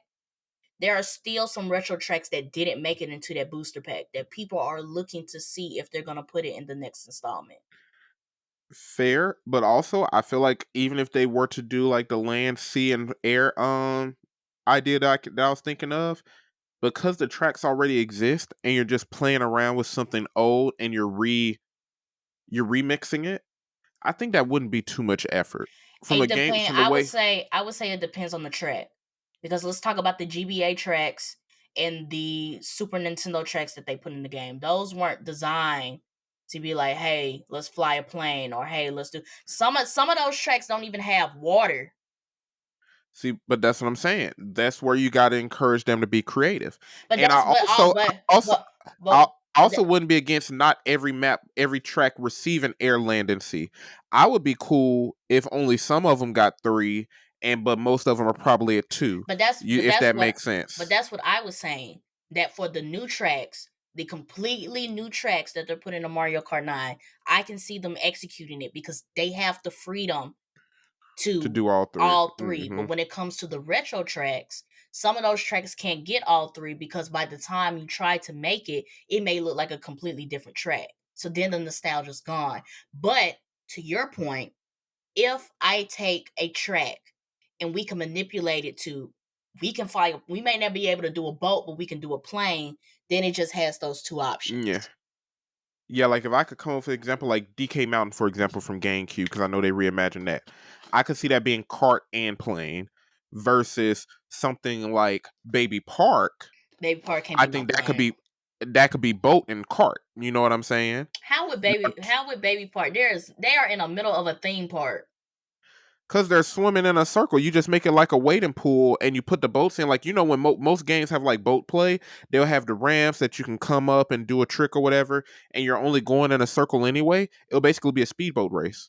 there are still some retro tracks that didn't make it into that booster pack that people are looking to see if they're going to put it in the next installment. Fair, but also I feel like even if they were to do like the land, sea, and air idea that I was thinking of, because the tracks already exist and you're just playing around with something old and you're remixing it, I think that wouldn't be too much effort. From a It game depends. from the way I would say it depends on the track, because let's talk about the GBA tracks and the Super Nintendo tracks that they put in the game. Those weren't designed to be like, hey, let's fly a plane, or hey, let's do some of those tracks don't even have water. See, but that's what I'm saying. That's where you got to encourage them to be creative. But And I that's but all also I but also wouldn't be against not every map, every track receiving air, land, and sea. I would be cool if only some of them got 3, but most of them are probably at 2. But that's You, but if that's that what makes sense. I was saying. That for the new tracks, the completely new tracks that they're putting in Mario Kart 9, I can see them executing it because they have the freedom To to do all 3. all three. Hmm. But when it comes to the retro tracks, some of those tracks can't get all three because by the time you try to make it, it may look like a completely different track. So then the nostalgia's gone. But to your point, if I take a track and we can manipulate it to, we can fly, we may not be able to do a boat, but we can do a plane, then it just has those two Yeah. options. Yeah, like if I could come up with an example like DK Mountain, for example, from GameCube, because I know they reimagined that. I could see that being cart and plane versus something like Baby Park. Baby Park can't I be no think plane. that could be boat and cart. You know what I'm saying? How would Baby Park? They are in the middle of a theme park. Because they're swimming in a circle. You just make it like a wading pool and you put the boats in. Like, you know, when most games have like boat play, they'll have the ramps that you can come up and do a trick or whatever, and you're only going in a circle anyway. It'll basically be a speedboat race.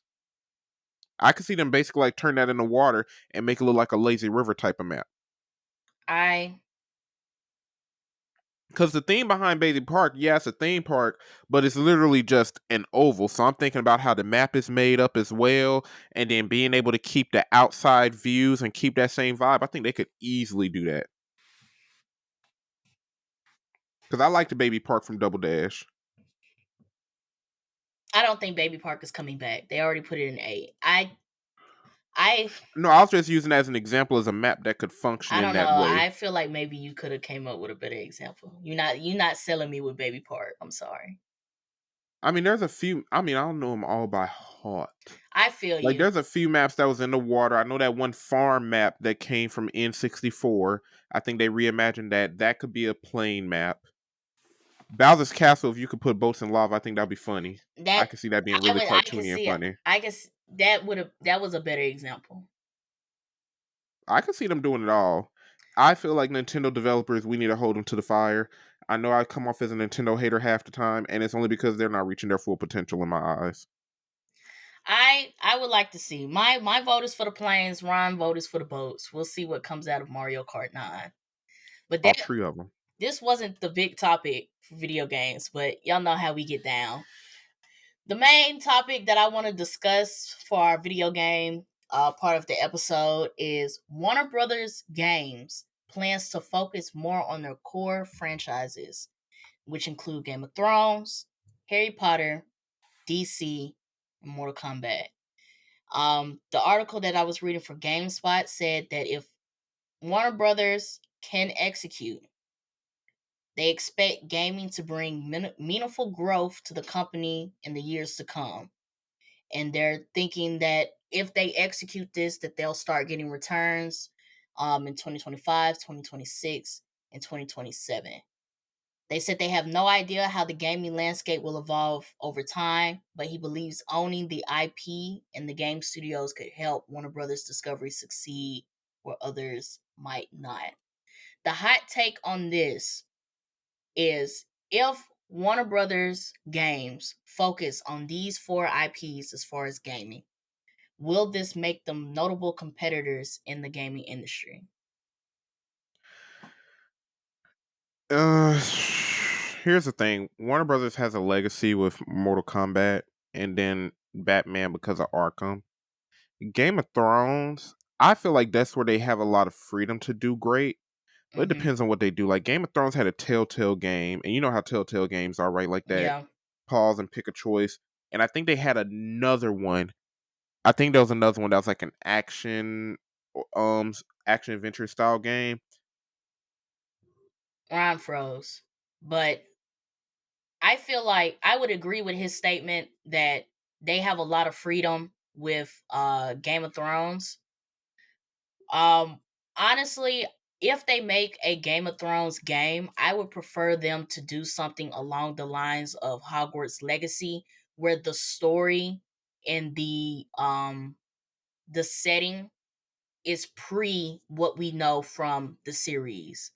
I could see them basically like turn that into water and make it look like a lazy river type of map. I Because the theme behind Bailey Park, yeah, it's a theme park, but it's literally just an oval. So I'm thinking about how the map is made up as well, and then being able to keep the outside views and keep that same vibe. I think they could easily do that. Because I like the Baby Park from Double Dash. I don't think Baby Park is coming back. They already put it in 8. I No, I was just using it as an example as a map that could function I in don't know. that way. I feel like maybe you could have came up with a better example. You're not selling me with Baby Park. I'm sorry. I mean, there's a few. I mean, I don't know them all by heart. I feel Like, you. there's a few maps that was in the water. I know that one farm map that came from N64. I think they reimagined that. That could be a plane map. Bowser's Castle, if you could put boats in lava, I think that'd be funny. I That could see that being really I can cartoony and see it. funny. That was a better example. I could see them doing it all. I feel like Nintendo developers, we need to hold them to the fire. I know I come off as a Nintendo hater half the time, and it's only because they're not reaching their full potential in my eyes. I would like to see my vote is for the planes. Ron vote is for the boats. We'll see what comes out of Mario Kart 9. But All 3 of them. this wasn't the big topic for video games, but y'all know how we get down. The main topic that I want to discuss for our video game part of the episode is Warner Brothers Games plans to focus more on their core franchises, which include Game of Thrones, Harry Potter, DC, and Mortal Kombat. The article that I was reading for GameSpot said that if Warner Brothers can execute, they expect gaming to bring meaningful growth to the company in the years to come. And they're thinking that if they execute this, that they'll start getting returns in 2025, 2026, and 2027. They said they have no idea how the gaming landscape will evolve over time, but he believes owning the IP and the game studios could help Warner Brothers Discovery succeed where others might not. The hot take on this is if Warner Brothers games focus on these four IPs as far as gaming, will this make them notable competitors in the gaming industry? Uh, Here's the thing. Warner Brothers has a legacy with Mortal Kombat and then Batman because of Arkham. Game of Thrones, I feel like that's where they have a lot of freedom to do great. But it Mm-hmm. depends on what they do. Like Game of Thrones had a Telltale game, and you know how Telltale games are, right? Like that Yeah. pause and pick a choice. And I think they had another one. I think there was another one that was like an action adventure style game. Ron froze. But I feel like I would agree with his statement that they have a lot of freedom with Game of Thrones. Um Honestly, if they make a Game of Thrones game, I would prefer them to do something along the lines of Hogwarts Legacy where the story and the setting is pre what we know from the series.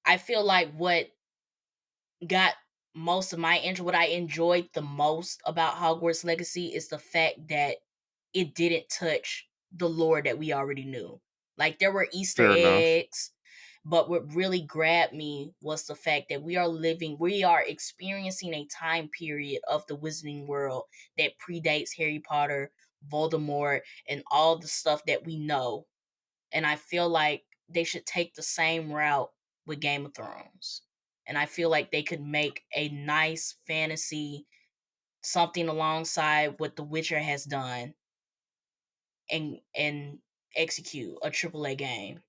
I feel like what got most of my interest, what I enjoyed the most about Hogwarts Legacy is the fact that it didn't touch the lore that we already knew. Like there were Easter Fair enough. eggs, but what really grabbed me was the fact that we are experiencing a time period of the Wizarding World that predates Harry Potter, Voldemort, and all the stuff that we know. And I feel like they should take the same route with Game of Thrones. And I feel like they could make a nice fantasy, something alongside what The Witcher has done, and execute a AAA game.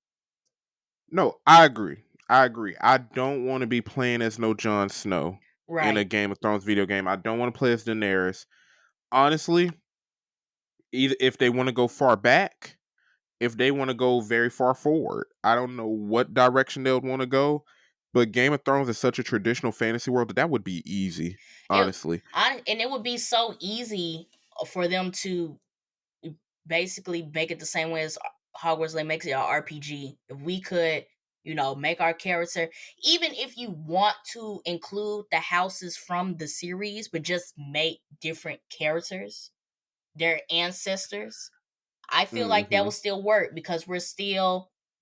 No, I agree. I agree. I don't want to be playing as no Jon Snow in a Right. Game of Thrones video game. I don't want to play as Daenerys. Honestly, either if they want to go far back, if they want to go very far forward, I don't know what direction they would want to go. But Game of Thrones is such a traditional fantasy world that would be easy, It honestly. and it would be so easy for them to basically make it the same way as Hogwarts Legacy makes it an RPG. If we could, make our character, even if you want to include the houses from the series, but just make different characters, their ancestors, I feel like that Hmm. will still work because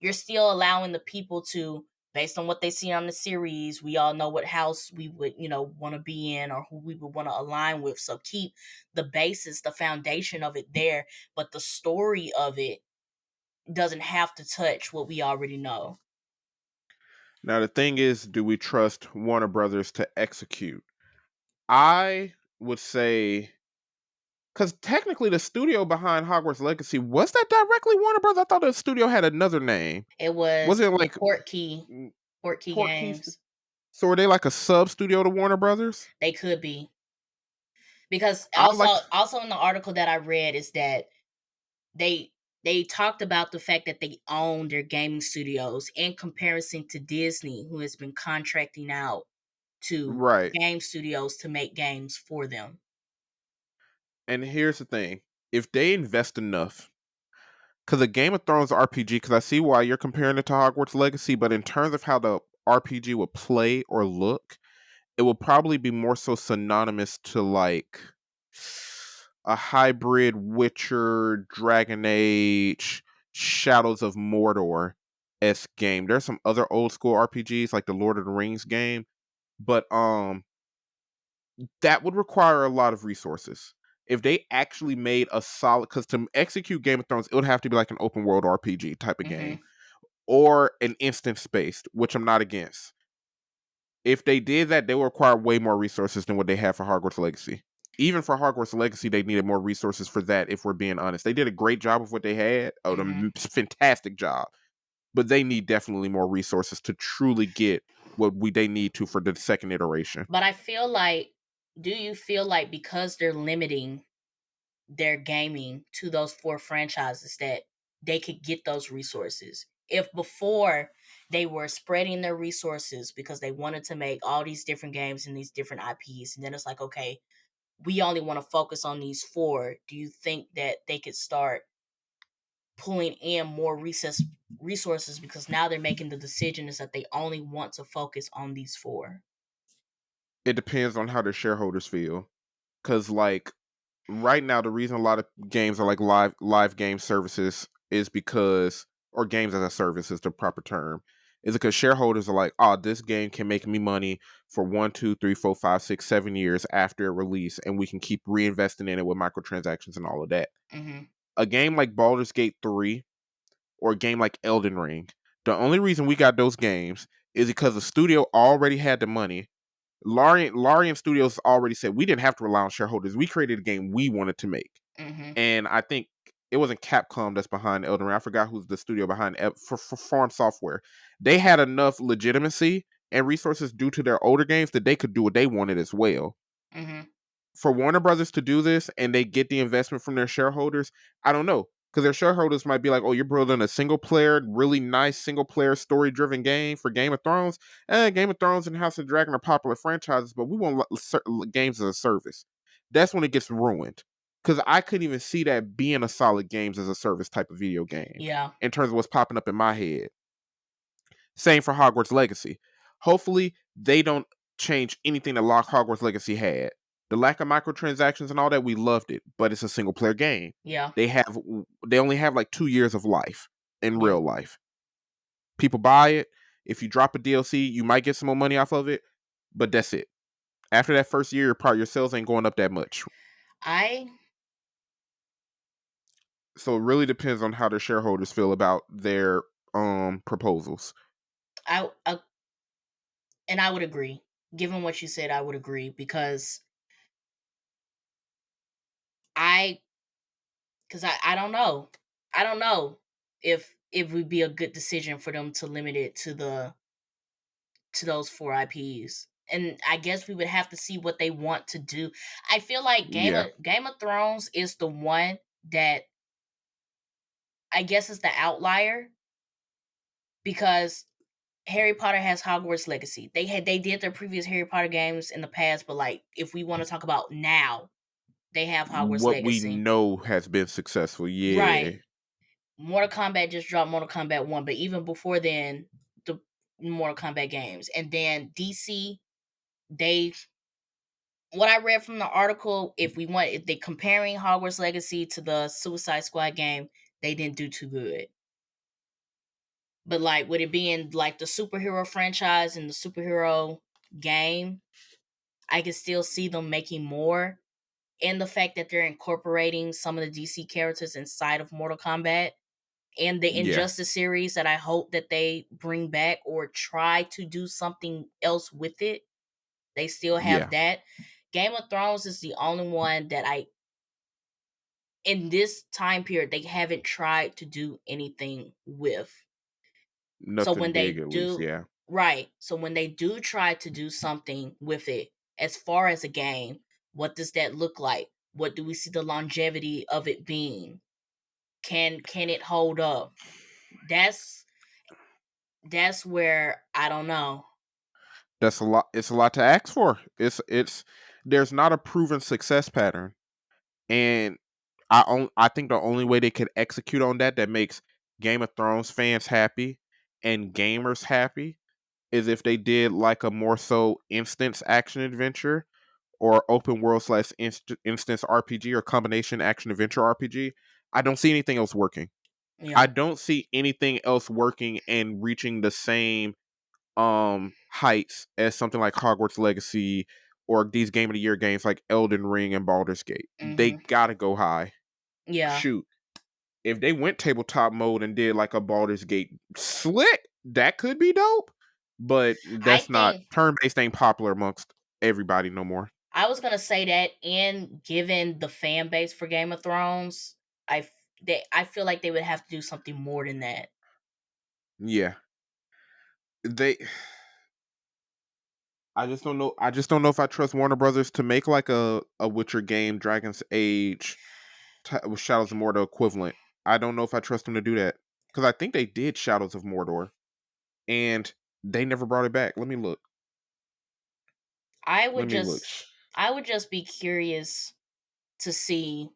you're still allowing the people to, based on what they see on the series, we all know what house we would, want to be in or who we would want to align with. So keep the basis, the foundation of it there, but the story of it doesn't have to touch what we already know. Now, the thing is, do we trust Warner Brothers to execute? I would say, because technically the studio behind Hogwarts Legacy, was that directly Warner Brothers? I thought the studio had another name. It was Was it like Portkey, mm, Portkey Portkey? Games. So are they like a sub studio to Warner Brothers? They could be. Because I would like to. also in the article that I read is that they they talked about the fact that they own their gaming studios in comparison to Disney, who has been contracting out to Right. game studios to make games for them. And here's the thing: if they invest enough, because a Game of Thrones RPG, because I see why you're comparing it to Hogwarts Legacy, but in terms of how the RPG would play or look, it will probably be more so synonymous to like a hybrid Witcher, Dragon Age, Shadows of Mordor esque game. There's some other old school RPGs like the Lord of the Rings game, but that would require a lot of resources. if they actually made a solid, because to execute Game of Thrones, it would have to be like an open world RPG type of game or an instance based, which I'm not against. If they did that, they would require way more resources than what they have for Hogwarts Legacy. Even for Hogwarts Legacy, they needed more resources for that, if we're being honest. They did a great job of what they had, fantastic job, but they need definitely more resources to truly get what they need to for the second iteration. But I feel like, do you feel like because they're limiting their gaming to those 4 franchises that they could get those resources? If before they were spreading their resources because they wanted to make all these different games and these different IPs, and then it's like, okay, we only want to focus on these 4, do you think that they could start pulling in more resources because now they're making the decision is that they only want to focus on these 4? It depends on how the shareholders feel. Because, like, right now, the reason a lot of games are like live game services is because, or games as a service is the proper term, is because shareholders are like, oh, this game can make me money for 1, 2, 3, 4, 5, 6, 7 years after it release, and we can keep reinvesting in it with microtransactions and all of that. A game like Baldur's Gate 3 or a game like Elden Ring, the only reason we got those games is because the studio already had the money. Larian Studios already said we didn't have to rely on shareholders. We created a game we wanted to make. And I think it wasn't Capcom that's behind Elden Ring. I forgot who's the studio behind for Farm Software. They had enough legitimacy and resources due to their older games that they could do what they wanted as well. For Warner Brothers to do this and they get the investment from their shareholders, I don't know. Because their shareholders might be like, oh, you're building a single player, really nice single player story driven game for Game of Thrones. Game of Thrones and House of the Dragon are popular franchises, but we want games as a service. That's when it gets ruined. Because I couldn't even see that being a solid games as a service type of video game. Yeah. In terms of what's popping up in my head. Same for Hogwarts Legacy. Hopefully, they don't change anything that Hogwarts Legacy had. The lack of microtransactions and all that, we loved it, but it's a single player game. Yeah. They only have like 2 years of life in real life. People buy it. If you drop a DLC, you might get some more money off of it, but that's it. After that first year, your sales ain't going up that much. So it really depends on how the shareholders feel about their proposals. And I would agree. Given what you said, I would agree because I don't know. I don't know if it would be a good decision for them to limit it to those 4 IPs. And I guess we would have to see what they want to do. I feel like Game of Thrones is the one that I guess is the outlier because Harry Potter has Hogwarts Legacy. They did their previous Harry Potter games in the past, but like if we want to talk about now, they have Hogwarts what Legacy. We know has been successful. Yeah. Right. Mortal Kombat just dropped Mortal Kombat 1, but even before then, the Mortal Kombat games. And then DC, what I read from the article, if they comparing Hogwarts Legacy to the Suicide Squad game, they didn't do too good. But like with it being like the superhero franchise and the superhero game, I can still see them making more. And the fact that they're incorporating some of the DC characters inside of Mortal Kombat and the Injustice series that I hope that they bring back or try to do something else with it. They still have that. Game of Thrones is the only one that in this time period, they haven't tried to do anything with. Nothing so when big, they do, right. So when they do try to do something with it, as far as a game, what does that look like? What do we see the longevity of it being? Can it hold up? That's where I don't know. That's a lot. It's a lot to ask for. It's there's not a proven success pattern, and I think the only way they could execute on that makes Game of Thrones fans happy and gamers happy is if they did like a more so instance action adventure or open world / instance RPG or combination action adventure RPG. I don't see anything else working. I don't see anything else working and reaching the same heights as something like Hogwarts Legacy or these Game of the Year games like Elden Ring and Baldur's Gate. They Mhm. gotta go high. Yeah. Shoot, if they went tabletop mode and did like a Baldur's Gate slick, that could be dope. But I that's not think turn-based ain't popular amongst everybody no more. I was gonna say that, and given the fan base for Game of Thrones, I feel like they would have to do something more than that. Yeah. They I just don't know. I just don't know if I trust Warner Brothers to make like a Witcher game, Dragon's Age, with Shadows of Mordor equivalent. I don't know if I trust them to do that because I think they did Shadows of Mordor and they never brought it back. Let me look. I Let would me look. just I would just be curious to see,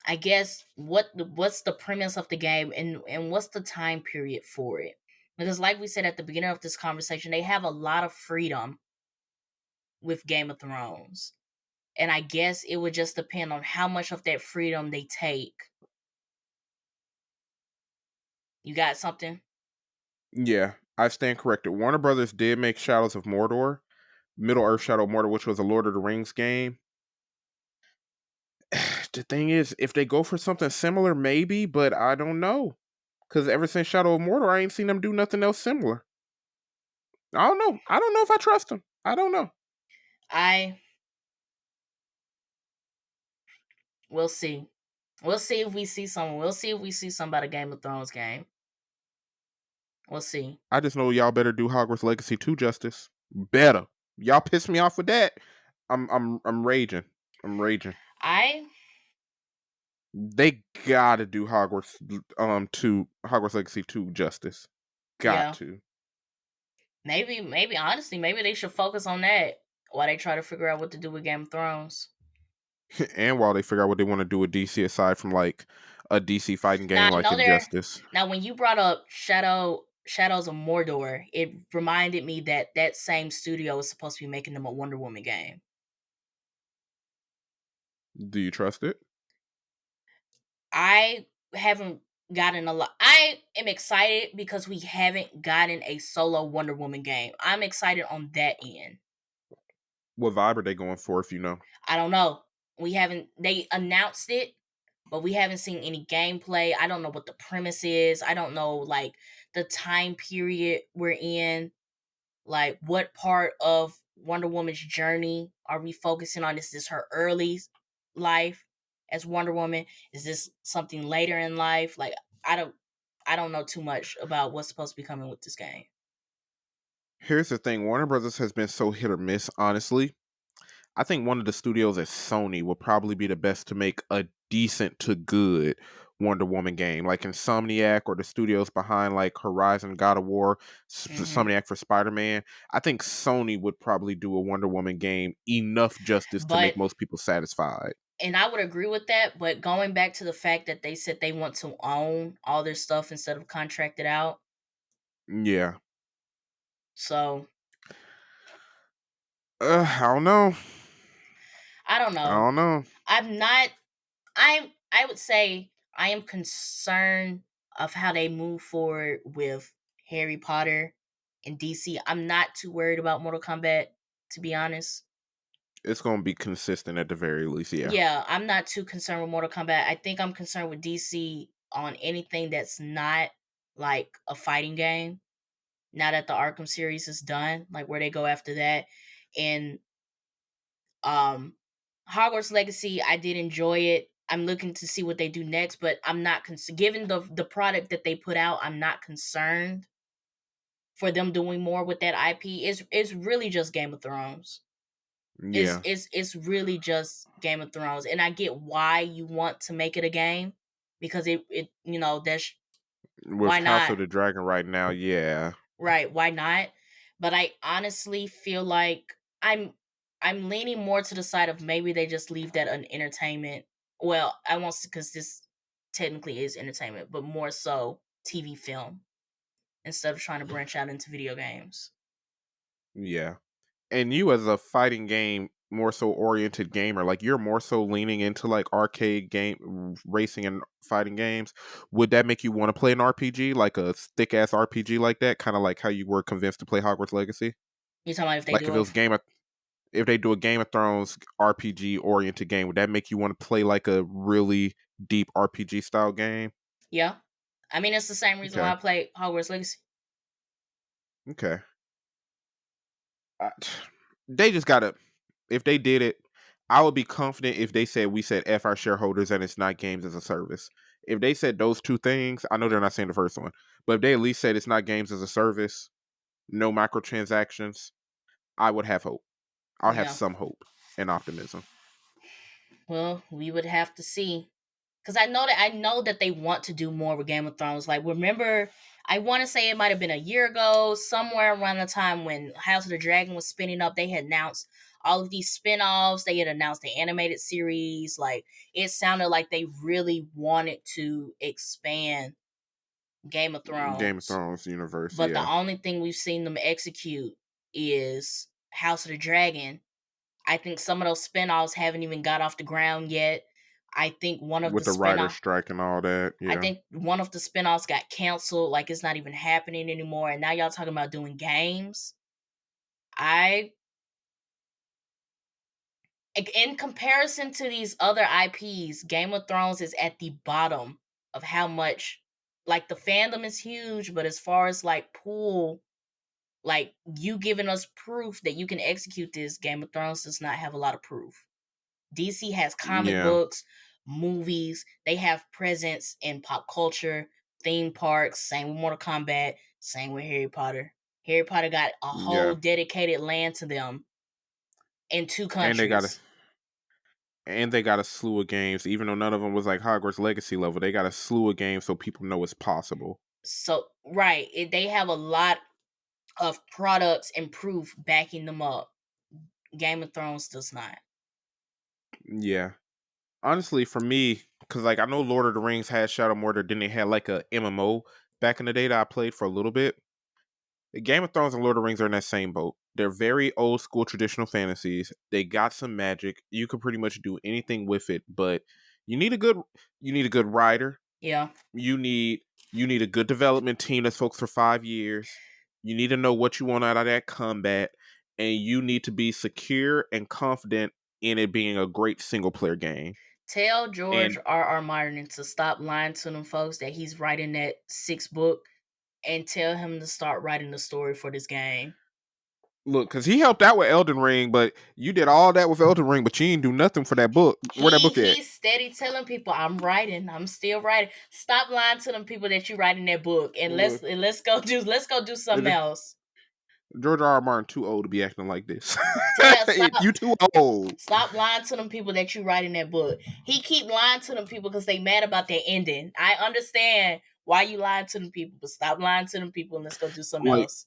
I guess, what's the premise of the game, and what's the time period for it. Because like we said at the beginning of this conversation, they have a lot of freedom with Game of Thrones. And I guess it would just depend on how much of that freedom they take. You got something? Yeah, I stand corrected. Warner Brothers did make Shadows of Mordor, Middle Earth Shadow of Mordor, which was a Lord of the Rings game. The thing is, if they go for something similar, maybe, but I don't know. Because ever since Shadow of Mordor, I ain't seen them do nothing else similar. I don't know. I don't know if I trust them. I don't know. I We'll see. We'll see if we see some. We'll see if we see some about a Game of Thrones game. We'll see. I just know y'all better do Hogwarts Legacy 2 justice. Better. Y'all piss me off with that. I'm raging. I'm raging. I They gotta do Hogwarts Legacy 2 justice. Got Yeah. to. Maybe honestly, maybe they should focus on that while they try to figure out what to do with Game of Thrones. And while they figure out what they want to do with DC aside from like a DC fighting Now game I like know they're Injustice. now when you brought up Shadows of Mordor, it reminded me that that same studio is supposed to be making them a Wonder Woman game. Do you trust it? I haven't gotten a lot. I am excited because we haven't gotten a solo Wonder Woman game. I'm excited on that end. What vibe are they going for if you know? I don't know. We haven't They announced it, but we haven't seen any gameplay. I don't know what the premise is. I don't know like the time period we're in. Like what part of Wonder Woman's journey are we focusing on? Is this her early life as Wonder Woman? Is this something later in life? Like I don't I don't know too much about what's supposed to be coming with this game. Here's the thing, Warner Brothers has been so hit or miss, honestly. I think one of the studios at Sony would probably be the best to make a decent to good Wonder Woman game, like Insomniac or the studios behind like Horizon, God of War, hmm Insomniac for Spider-Man. I think Sony would probably do a Wonder Woman game enough justice to But make most people satisfied. and I would agree with that, but going back to the fact that they said they want to own all their stuff instead of contract it out. Yeah. So I don't know. I don't I know. don't know. I'm not I would say I am concerned of how they move forward with Harry Potter and DC. I'm not too worried about Mortal Kombat, to be honest. It's going to be consistent at the very least, yeah. Yeah, I'm not too concerned with Mortal Kombat. I think I'm concerned with DC on anything that's not like a fighting game. Now that the Arkham series is done, like where they go after that. And um Hogwarts Legacy, I did enjoy it. I'm looking to see what they do next, but I'm not given the product that they put out, I'm not concerned for them doing more with that IP. It's really just Game of Thrones. Yeah. It's really just Game of Thrones, and I get why you want to make it a game because it that's With why House not. of the Dragon right now, yeah. Right, why not? But I honestly feel like I'm leaning more to the side of maybe they just leave that an entertainment. Well, I won't because this technically is entertainment, but more so TV film instead of trying to branch out into video games. Yeah. And you as a fighting game more so oriented gamer, like you're more so leaning into like arcade game racing and fighting games, would that make you want to play an RPG, like a thick ass RPG like that, kind of like how you were convinced to play Hogwarts Legacy? You talking about if they Like if do it it? was game of if they do a Game of Thrones RPG oriented game, would that make you want to play like a really deep RPG style game? Yeah. I mean, it's the same reason why Okay. I play Hogwarts Legacy. Okay. I, they just gotta. If they did it, I would be confident if they said we said F our shareholders and it's not games as a service. If they said those two things, I know they're not saying the first one, but if they at least said it's not games as a service, no microtransactions, I would have hope. I'll have Yeah. some hope and optimism. Well, we would have to see. Because I know that they want to do more with Game of Thrones. Like, remember, I want to say it might have been a year ago, somewhere around the time when House of the Dragon was spinning up. They had announced all of these spin-offs. They had announced the animated series. Like, it sounded like they really wanted to expand Game of Game of Thrones. Thrones universe, But the yeah. only thing we've seen them execute is House of the Dragon. I think some of those spin-offs haven't even got off the ground yet. I think one of the With the writer spin-off strike and all that, I yeah. think one of the spin-offs got canceled, like it's not even happening anymore, and now y'all talking about doing games. I In comparison to these other IPs, Game of Thrones is at the bottom of how much, like, the fandom is huge, but as far as like pool, like you giving us proof that you can execute this, Game of Thrones does not have a lot of proof. DC has comic Yeah. books, movies, they have presence in pop culture, theme parks, same with Mortal Kombat, same with Harry Potter. Harry Potter got a whole Yeah. dedicated land to them in two And they got a countries. slew of games, even though none of them was like Hogwarts Legacy level. They got a slew of games so people know it's possible. So, right, they have a lot of products and proof backing them up. Game of Thrones does not. Yeah. Honestly, for me, because like I know Lord of the Rings had Shadow Mordor, then they had like a MMO back in the day that I played for a little bit. Game of Thrones and Lord of the Rings are in that same boat. They're very old school traditional fantasies. They got some magic. You can pretty much do anything with it, but you need a good writer. Yeah. You need a good development team that's focused for 5 years. You need to know what you want out of that combat, and you need to be secure and confident in it being a great single player game. Tell George And R.R. Martin to stop lying to them folks that he's writing that sixth book, and tell him to start writing the story for this game. look, because he helped out with Elden Ring, but you did all that with Elden Ring, but you didn't do nothing for that book. Where that book at? He's steady telling people, I'm writing, I'm still writing. Stop lying to them people that you write in that book, and Look, let's go do something else. George R. R. Martin too old to be acting like this. Tell stop You too old. Stop lying to them people that you write in that book. He keep lying to them people because they mad about their ending. I understand why you lying to them people, but stop lying to them people and let's go do something Like, else.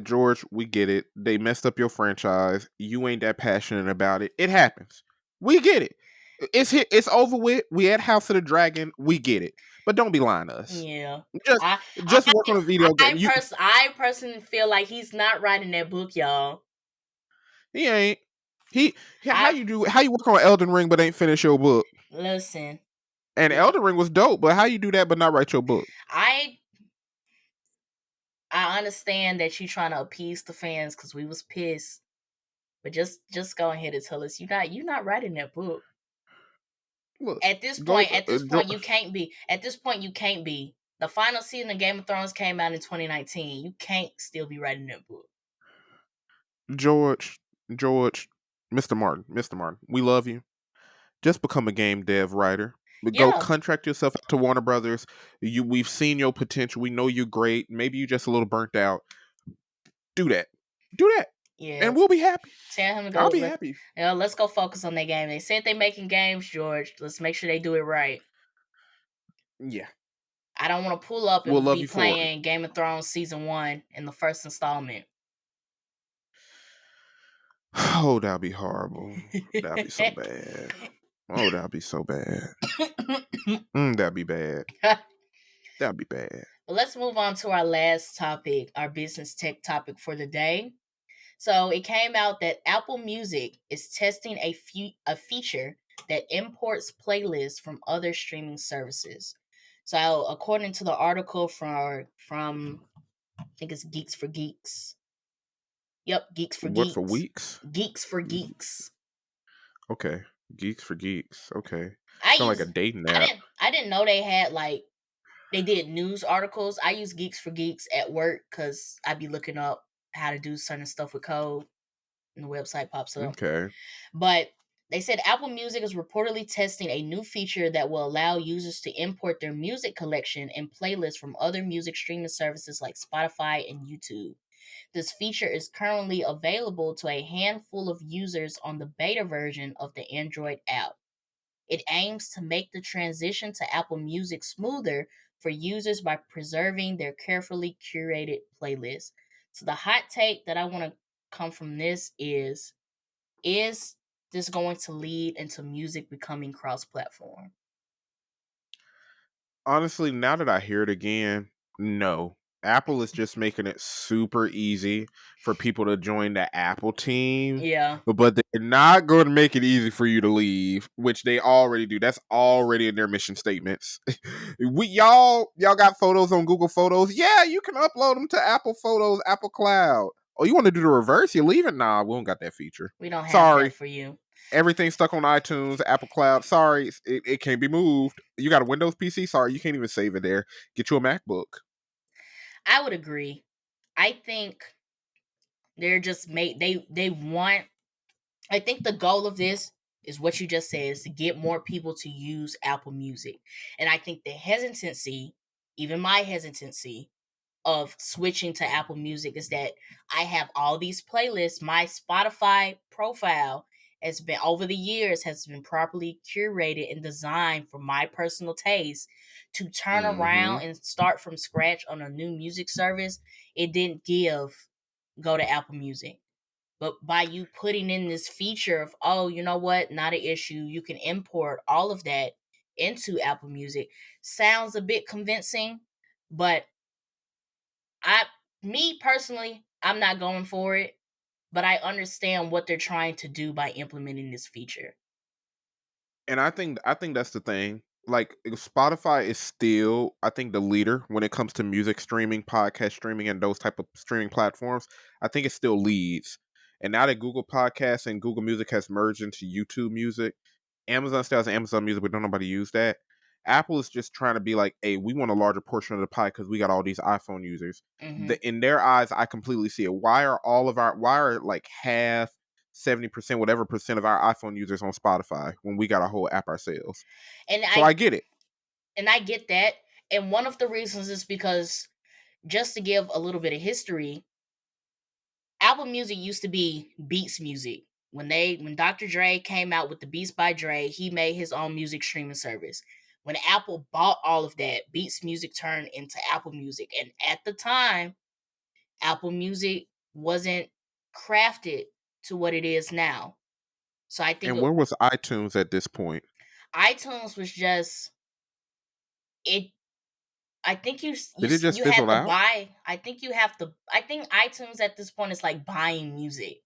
George, we get it. They messed up your franchise. You ain't that passionate about it. It happens. We get it. It's over with. We at House of the Dragon. We get it. But don't be lying to us. Yeah. Just I just work on a video game. I personally feel like he's not writing that book, y'all. He ain't. How I you work on Elden Ring but ain't finish your book? Listen. And Elden Ring was dope, but how you do that but not write your book? I understand that you trying to appease the fans because we was pissed. But just go ahead and tell us you not writing that book. Look, At this go. point, you can't be. At this point, you can't be. The final season of Game of Thrones came out in 2019. You can't still be writing that book. George, Mr. Martin, we love you. Just become a game dev writer. But go Yeah, contract yourself out to Warner Brothers. We've seen your potential. We know you're great. Maybe you're just a little burnt out. Do that. Do that. yeah. And we'll be happy. Tell him to I'll go. be happy. Let's go focus on their game. They said they making games, George. Let's make sure they do it right. Yeah. I don't want to pull up We'll and love be you for it. playing Game of Thrones season 1 in the first installment. Oh, that'll be horrible. That'll be so bad. Oh, that'll be so bad. That'd be bad. That'd be bad. Well, let's move on to our last topic, our business tech topic for the day. So it came out that Apple Music is testing a feature that imports playlists from other streaming services. So according to the article from I think it's Geeks for Geeks, Yep, Geeks for What for Geeks. weeks? Geeks for Geeks. Okay, Geeks for Geeks. Okay, I sound like a use dating app. I didn't know they had like they did news articles. I use Geeks for Geeks at work because I be looking up how to do certain stuff with code and the website pops up. Okay. But they said Apple Music is reportedly testing a new feature that will allow users to import their music collection and playlists from other music streaming services like Spotify and YouTube. This feature is currently available to a handful of users on the beta version of the Android app. It aims to make the transition to Apple Music smoother for users by preserving their carefully curated playlist. So the hot take that I want to come from this is this going to lead into music becoming cross-platform? Honestly, now that I hear it again, no. Apple is just making it super easy for people to join the Apple team, Yeah, but they're not going to make it easy for you to leave, which they already do. That's already in their mission statements. Y'all got photos on Google Photos. Yeah, you can upload them to Apple Photos, Apple Cloud. Oh, you want to do the reverse? You leave it? Nah, we don't got that feature. we don't have that Sorry. for you. Everything's stuck on iTunes, Apple Cloud. Sorry, it can't be moved. You got a Windows PC? Sorry, you can't even save it there. Get you a MacBook. I would agree. I think they're just made they want I think the goal of this is what you just said is to get more people to use Apple Music. And I think the hesitancy, even my hesitancy of switching to Apple Music is that I have all these playlists. My Spotify profile has been over the years has been properly curated and designed for my personal taste. To turn Mm-hmm. around and start from scratch on a new music service, it didn't give go to Apple Music. But by you putting in this feature of, oh, you know what, not an issue, you can import all of that into Apple Music, sounds a bit convincing. But I, me personally, I'm not going for it. But I understand what they're trying to do by implementing this feature. And I think that's the thing. Like Spotify is still, I think, the leader when it comes to music streaming, podcast streaming, and those type of streaming platforms. I think it still leads. And now that Google Podcasts and Google Music has merged into YouTube Music, Amazon still has Amazon Music, but don't nobody use that. Apple is just trying to be like, hey, we want a larger portion of the pie because we got all these iPhone users. Hmm. In their eyes, I completely see it. Why are like half 70%, whatever percent of our iPhone users on Spotify when we got a whole app ourselves? And So I get it. I get that. And one of the reasons is because, just to give a little bit of history, Apple Music used to be Beats Music. When Dr. Dre came out with the Beats by Dre, he made his own music streaming service. When Apple bought all of that, Beats Music turned into Apple Music. And at the time, Apple Music wasn't crafted to what it is now. So I think And where was iTunes at this point? iTunes was just it. I think Did it just you had fizzle to out? buy. I think you have to. I think iTunes at this point is like buying music.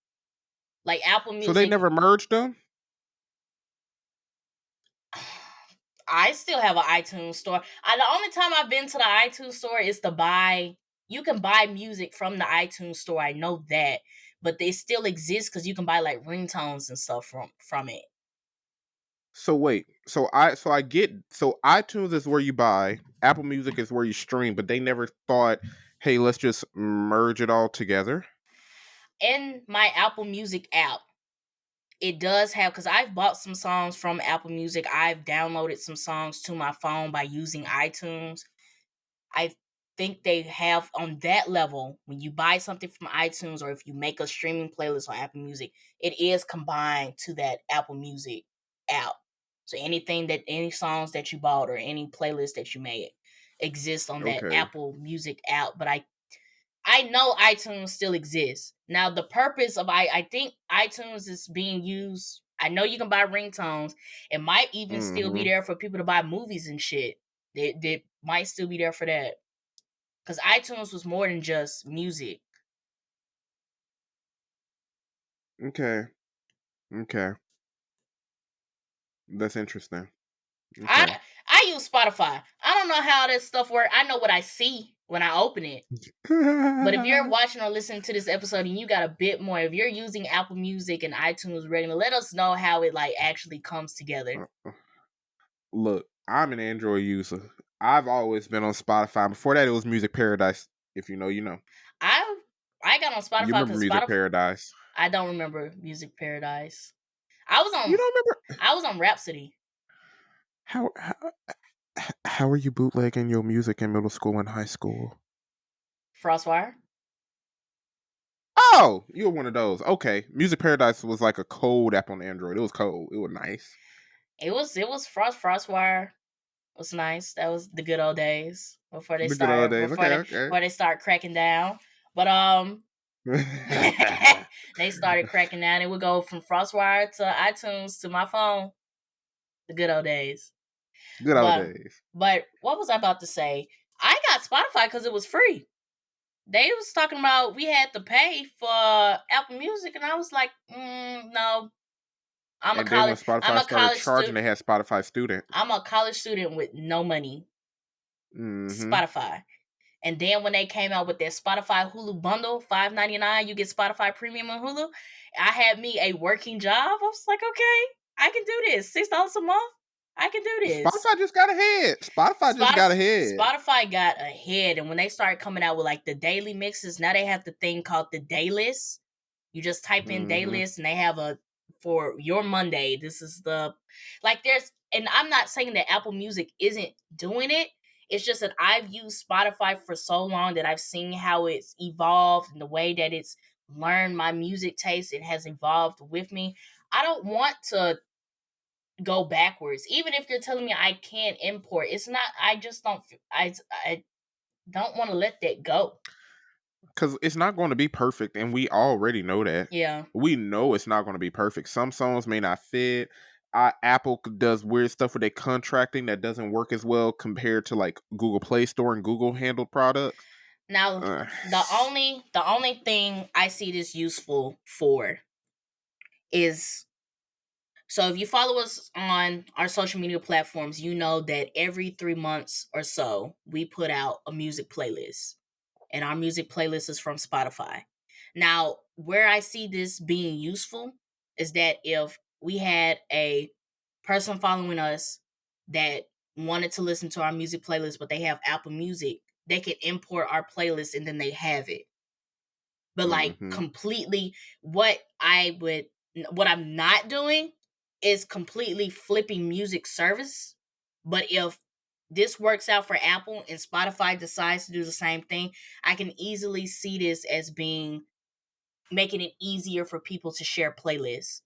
Like Apple So they Music, never merged them? I still have an iTunes store. The only time I've been to the iTunes store is to buy. You can buy music from the iTunes store. I know that, but they still exist because you can buy like ringtones and stuff from it. So wait, so I get, so iTunes is where you buy, Apple Music is where you stream, but they never thought, hey, let's just merge it all together. In my Apple Music app, it does have, because I've bought some songs from Apple Music. I've downloaded some songs to my phone by using iTunes. I think they have on that level, when you buy something from iTunes or if you make a streaming playlist on Apple Music, it is combined to that Apple Music app. So any songs that you bought or any playlist that you made exist on that Okay. Apple Music app. But I know iTunes still exists. Now the purpose of I think iTunes is being used. I know you can buy ringtones. It might even still be Mm-hmm. there for people to buy movies and shit. They might still be there for that. Because iTunes was more than just music. Okay. Okay. That's interesting. Okay. I use Spotify. I don't know how that stuff works. I know what I see. when I open it. But if you're watching or listening to this episode and you got a bit more, if you're using Apple Music and iTunes regular, let us know how it like actually comes together. Look, I'm an Android user. I've always been on Spotify. Before that, it was Music Paradise. If you know, you know. I got on You Spotify remember because Music Spotify. Paradise? I don't remember Music Paradise. I was You on don't remember? I was on Rhapsody. How are you bootlegging your music in middle school and high school? Frostwire. Oh, you were one of those. Okay. Music Paradise was like a cold app on Android. It was cold. It was nice. It was Frostwire was nice. That was the good old days before they The good old start days. Okay, okay. before they start cracking down. But they started cracking down. It would go from Frostwire to iTunes to my phone. The good old days. Good old days. But what was I about to say? I got Spotify because it was free. They was talking about we had to pay for Apple Music, and I was like, no. And then when Spotify started charging, student. they had Spotify Student. I'm a college student with no money. Mm-hmm. Spotify. And then when they came out with their Spotify Hulu bundle, $5.99, you get Spotify Premium and Hulu. I had me a working job. I was like, okay, I can do this. $6 a month. I can do this. Spotify just got ahead. Spotify got ahead. And when they started coming out with like the daily mixes, now they have the thing called the day list. You just type in day list and they have a for your Monday. This is the like there's and I'm not saying that Apple Music isn't doing it. It's just that I've used Spotify for so long that I've seen how it's evolved and the way that it's learned my music taste. It has evolved with me. I don't want to go backwards. Even if you're telling me I can't import, it's not. I just don't. I don't want to let that go. Because it's not going to be perfect, and we already know that. Yeah. We know it's not going to be perfect. Some songs may not fit. Apple does weird stuff with their contracting that doesn't work as well compared to like Google Play Store and Google handled products. Now, the only thing I see this useful for is so if you follow us on our social media platforms, you know that every 3 months or so we put out a music playlist. And our music playlist is from Spotify. Now, where I see this being useful is that if we had a person following us that wanted to listen to our music playlist, but they have Apple Music, they could import our playlist and then they have it. But like completely what I'm not doing is completely flipping music service. But if this works out for Apple and Spotify decides to do the same thing, I can easily see this as making it easier for people to share playlists.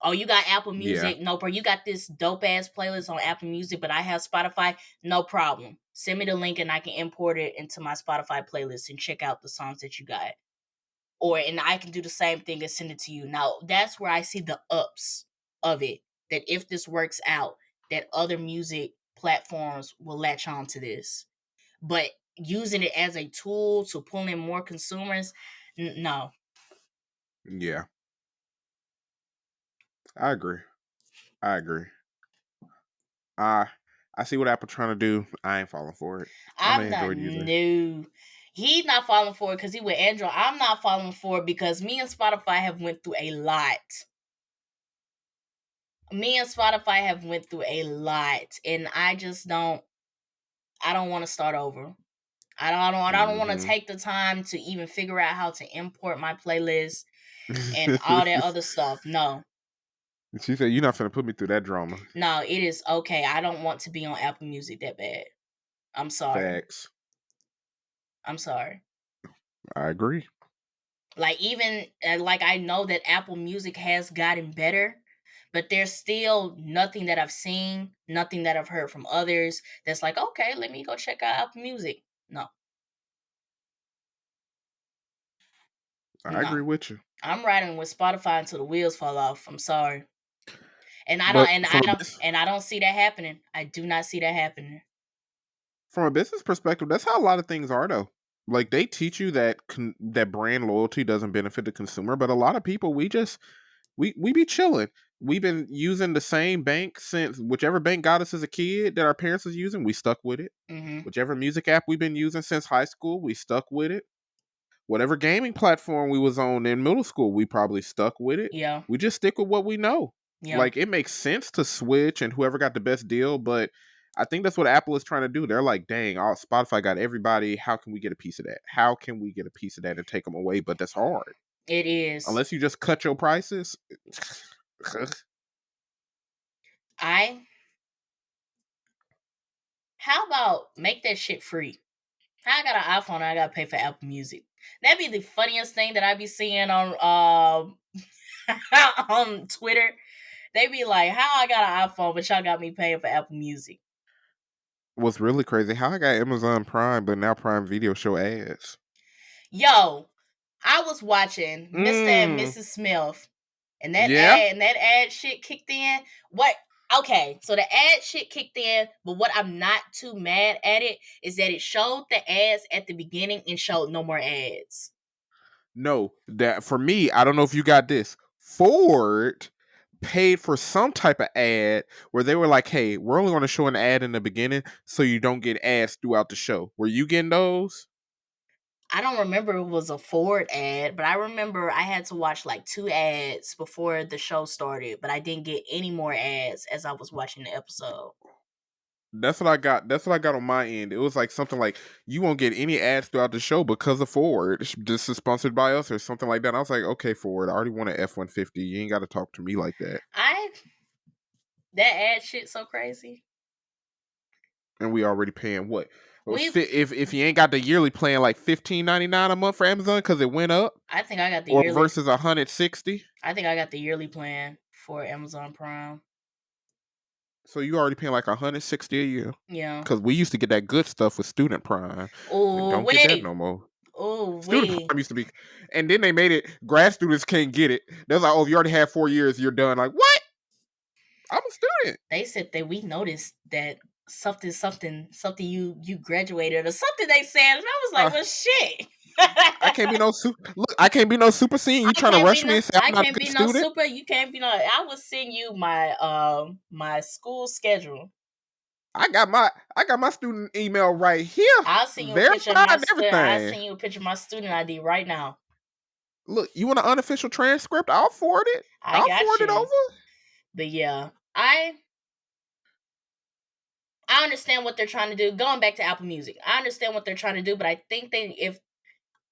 Oh, you got Apple Music? Yeah. No, bro, you got this dope ass playlist on Apple Music, but I have Spotify. No problem. Send me the link and I can import it into my Spotify playlist and check out the songs that you got. And I can do the same thing and send it to you. Now, that's where I see the ups of it. That if this works out, that other music platforms will latch on to this. But using it as a tool to pull in more consumers, no. Yeah. I agree. I see what Apple trying to do. I ain't falling for it. I'm an Android user. No. He's not falling for it because he with Android. I'm not falling for it because me and Spotify have went through a lot. And I just don't want to start over. I don't want to take the time to even figure out how to import my playlist and all that other stuff. No. She said, you're not finna put me through that drama. No, it is okay. I don't want to be on Apple Music that bad. I'm sorry. Facts. I'm sorry. I agree. Like even like I know that Apple Music has gotten better, but there's still nothing that I've seen, nothing that I've heard from others that's like, okay, let me go check out Apple Music. No. I agree with you. I'm riding with Spotify until the wheels fall off. I'm sorry. And I don't see that happening. I do not see that happening. From a business perspective, that's how a lot of things are though. Like they teach you that that brand loyalty doesn't benefit the consumer, but a lot of people we be chilling. we've been using the same bank since whichever bank got us as a kid that our parents was using, we stuck with it. Mm-hmm. Whichever music app we've been using since high school, we stuck with it. Whatever gaming platform we was on in middle school, we probably stuck with it. Yeah. We just stick with what we know. Yeah. Like, it makes sense to switch and whoever got the best deal, but I think that's what Apple is trying to do. They're like, dang, Spotify got everybody. How can we get a piece of that? How can we get a piece of that and take them away? But that's hard. It is. Unless you just cut your prices. How about make that shit free? How I got an iPhone and I gotta pay for Apple Music? That'd be the funniest thing that I be seeing on on Twitter. They be like, how I got an iPhone, but y'all got me paying for Apple Music. What's really crazy, how I got Amazon Prime, but now Prime Video show ads. Yo, I was watching Mr. and Mrs. Smith, and that ad shit kicked in. What? Okay, so the ad shit kicked in, but what I'm not too mad at it is that it showed the ads at the beginning and showed no more ads. No, that for me, I don't know if you got this. Ford paid for some type of ad where they were like, hey, we're only going to show an ad in the beginning so you don't get ads throughout the show. Were you getting those? I don't remember it was a Ford ad, but I remember I had to watch like 2 ads before the show started, but I didn't get any more ads as I was watching the episode. That's what I got. That's what I got on my end. It was like something like, you won't get any ads throughout the show because of Ford. This is sponsored by us or something like that. And I was like, okay, Ford, I already want an F-150. You ain't got to talk to me like that. That ad shit so crazy. And we already paying what? If you ain't got the yearly plan, like $15.99 a month for Amazon because it went up. I think I got the yearly versus $160. I think I got the yearly plan for Amazon Prime. So you already paying like $160 a year. Yeah. Because we used to get that good stuff with Student Prime. Oh, don't get that no more. Oh, Student Prime used to be, and then they made it. Grad students can't get it. They're like, oh, if you already have 4 years, you're done. Like, what? I'm a student. They said that we noticed that something you graduated or something. They said, and I was like, well, shit. I can't be no I can't be no super senior. You trying to rush me and say I'm not a good student? No super. You can't be no. I will send you my my school schedule. I got my student email right here. I'll send you a picture of my student. I'll send you a picture of my student ID right now. Look, you want an unofficial transcript? I'll forward it. I'll forward it over. But yeah, I understand what they're trying to do. Going back to Apple Music, I understand what they're trying to do, but I think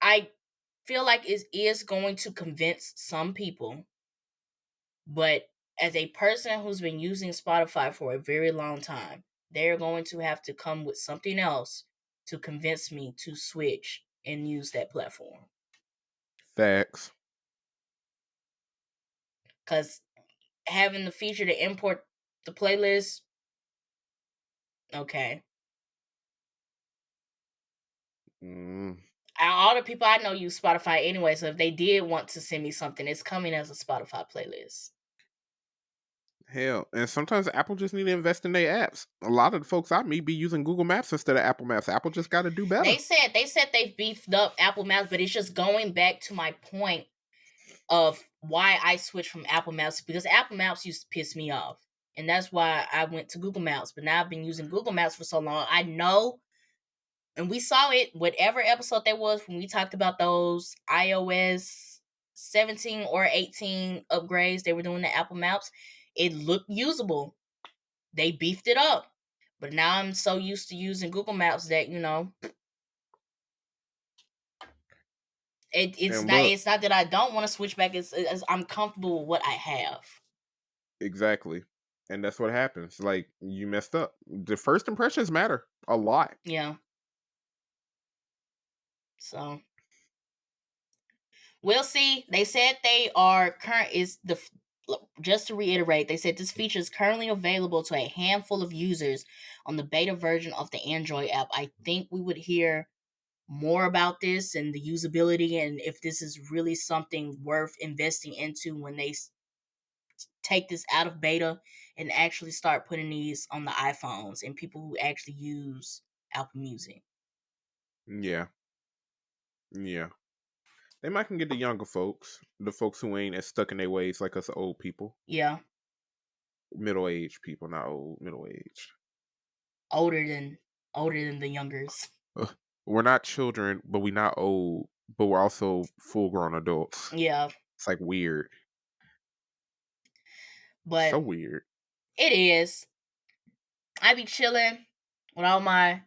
I feel like it is going to convince some people. But as a person who's been using Spotify for a very long time, they're going to have to come with something else to convince me to switch and use that platform. Facts. Because having the feature to import the playlist, okay. All the people I know use Spotify anyway, so if they did want to send me something, it's coming as a Spotify playlist. Hell, and sometimes Apple just need to invest in their apps. A lot of the folks I meet be using Google Maps instead of Apple Maps. Apple just got to do better. They said they've beefed up Apple Maps, but it's just going back to my point of why I switched from Apple Maps, because Apple Maps used to piss me off. And that's why I went to Google Maps. But now I've been using Google Maps for so long. I know, and we saw it, whatever episode that was, when we talked about those iOS 17 or 18 upgrades they were doing to Apple Maps. It looked usable. They beefed it up. But now I'm so used to using Google Maps that, it's not that I don't want to switch back. It's I'm comfortable with what I have. Exactly. And that's what happens. Like, you messed up. The first impressions matter a lot. Yeah. So we'll see. They said they are just to reiterate, they said this feature is currently available to a handful of users on the beta version of the Android app. I think we would hear more about this and the usability, and if this is really something worth investing into when they take this out of beta and actually start putting these on the iPhones and people who actually use Apple Music. Yeah. They might can get the younger folks, the folks who ain't as stuck in their ways like us old people. Yeah. middle-aged people, not old, middle-aged. Older than the youngers. Ugh. We're not children, but we're not old, but we're also full-grown adults. Yeah, It's like weird. but So weird. it is. I be chilling with all my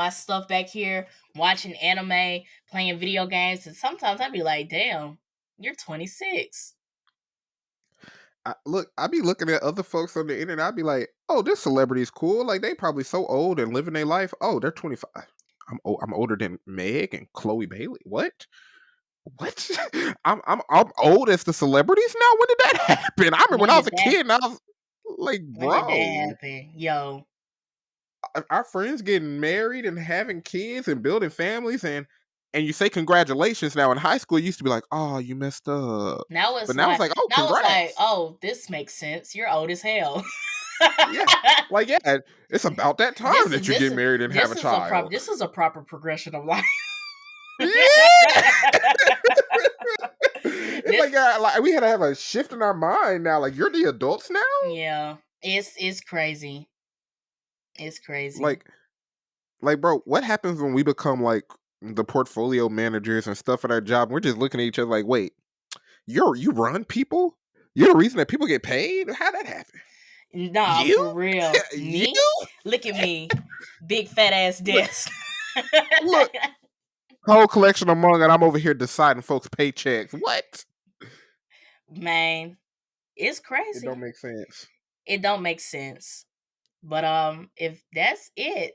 stuff back here, watching anime, playing video games, and sometimes I be like, damn, you're 26. I be looking at other folks on the internet. I be like, oh, this celebrity's cool. Like they probably so old and living their life. Oh, they're 25. I'm older than Meg and Chloe Bailey. What? What? I'm old as the celebrities now. When did that happen? I remember when When I did was a that kid and I was like, when did that bro, happen? Yo, our friends getting married and having kids and building families and you say congratulations now. In high school, it used to be like, oh, you messed up. But now it's like, oh, now it's like, congrats. oh, this makes sense. You're old as hell. Yeah. Like, yeah, it's about that time that you get married and have a child. This is a proper progression of life. Yeah. It's This, like we had to have a shift in our mind now. Like, you're the adults now? yeah, it's crazy. It's crazy. Like, bro, what happens when we become like the portfolio managers and stuff at our job? We're just looking at each other like, wait, you run people? You're the reason that people get paid? How'd that happen? Nah, You? for real. You? Me? Look at me. Big fat ass Look, desk. look, whole collection of manga, and I'm over here deciding folks' paychecks. What? Man, it's It crazy. don't make sense. It don't make sense. But if that's it,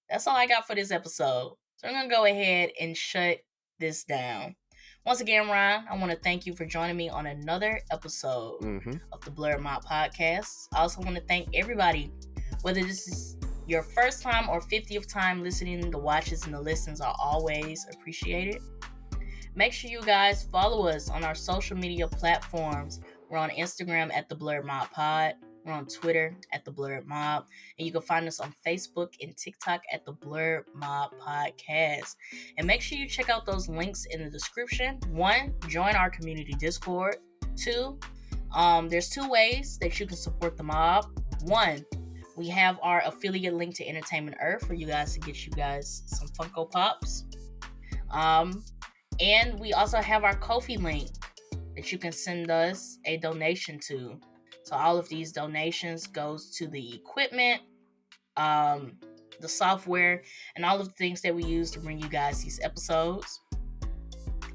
that's all I got for this episode. So I'm gonna go ahead and shut this down. Once again, Ryan, I want to thank you for joining me on another episode of the Blerd podcast. I also want to thank everybody, whether this is your first time or 50th time listening. The watches and the listens are always appreciated. Make sure you guys follow us on our social media platforms. We're on Instagram at the Blerd Pod. We're on Twitter at the Blerd Mob. And you can find us on Facebook and TikTok at the Blerd Mob Podcast. And make sure you check out those links in the description. 1, join our community Discord. 2, there's 2 ways that you can support the mob. 1, we have our affiliate link to Entertainment Earth for you guys to get you guys some Funko Pops. And we also have our Ko-fi link that you can send us a donation to. So all of these donations goes to the equipment, the software, and all of the things that we use to bring you guys these episodes.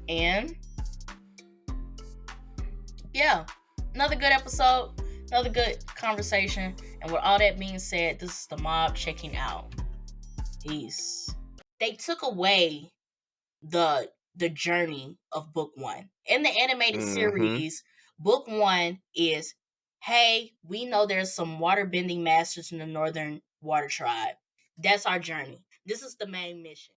And yeah, another good episode, another good conversation. And with all that being said, this is the mob checking out. Peace. They took away the journey of book 1. In the animated series, book 1 is, hey, we know there's some water bending masters in the Northern Water Tribe. That's our journey. This is the main mission.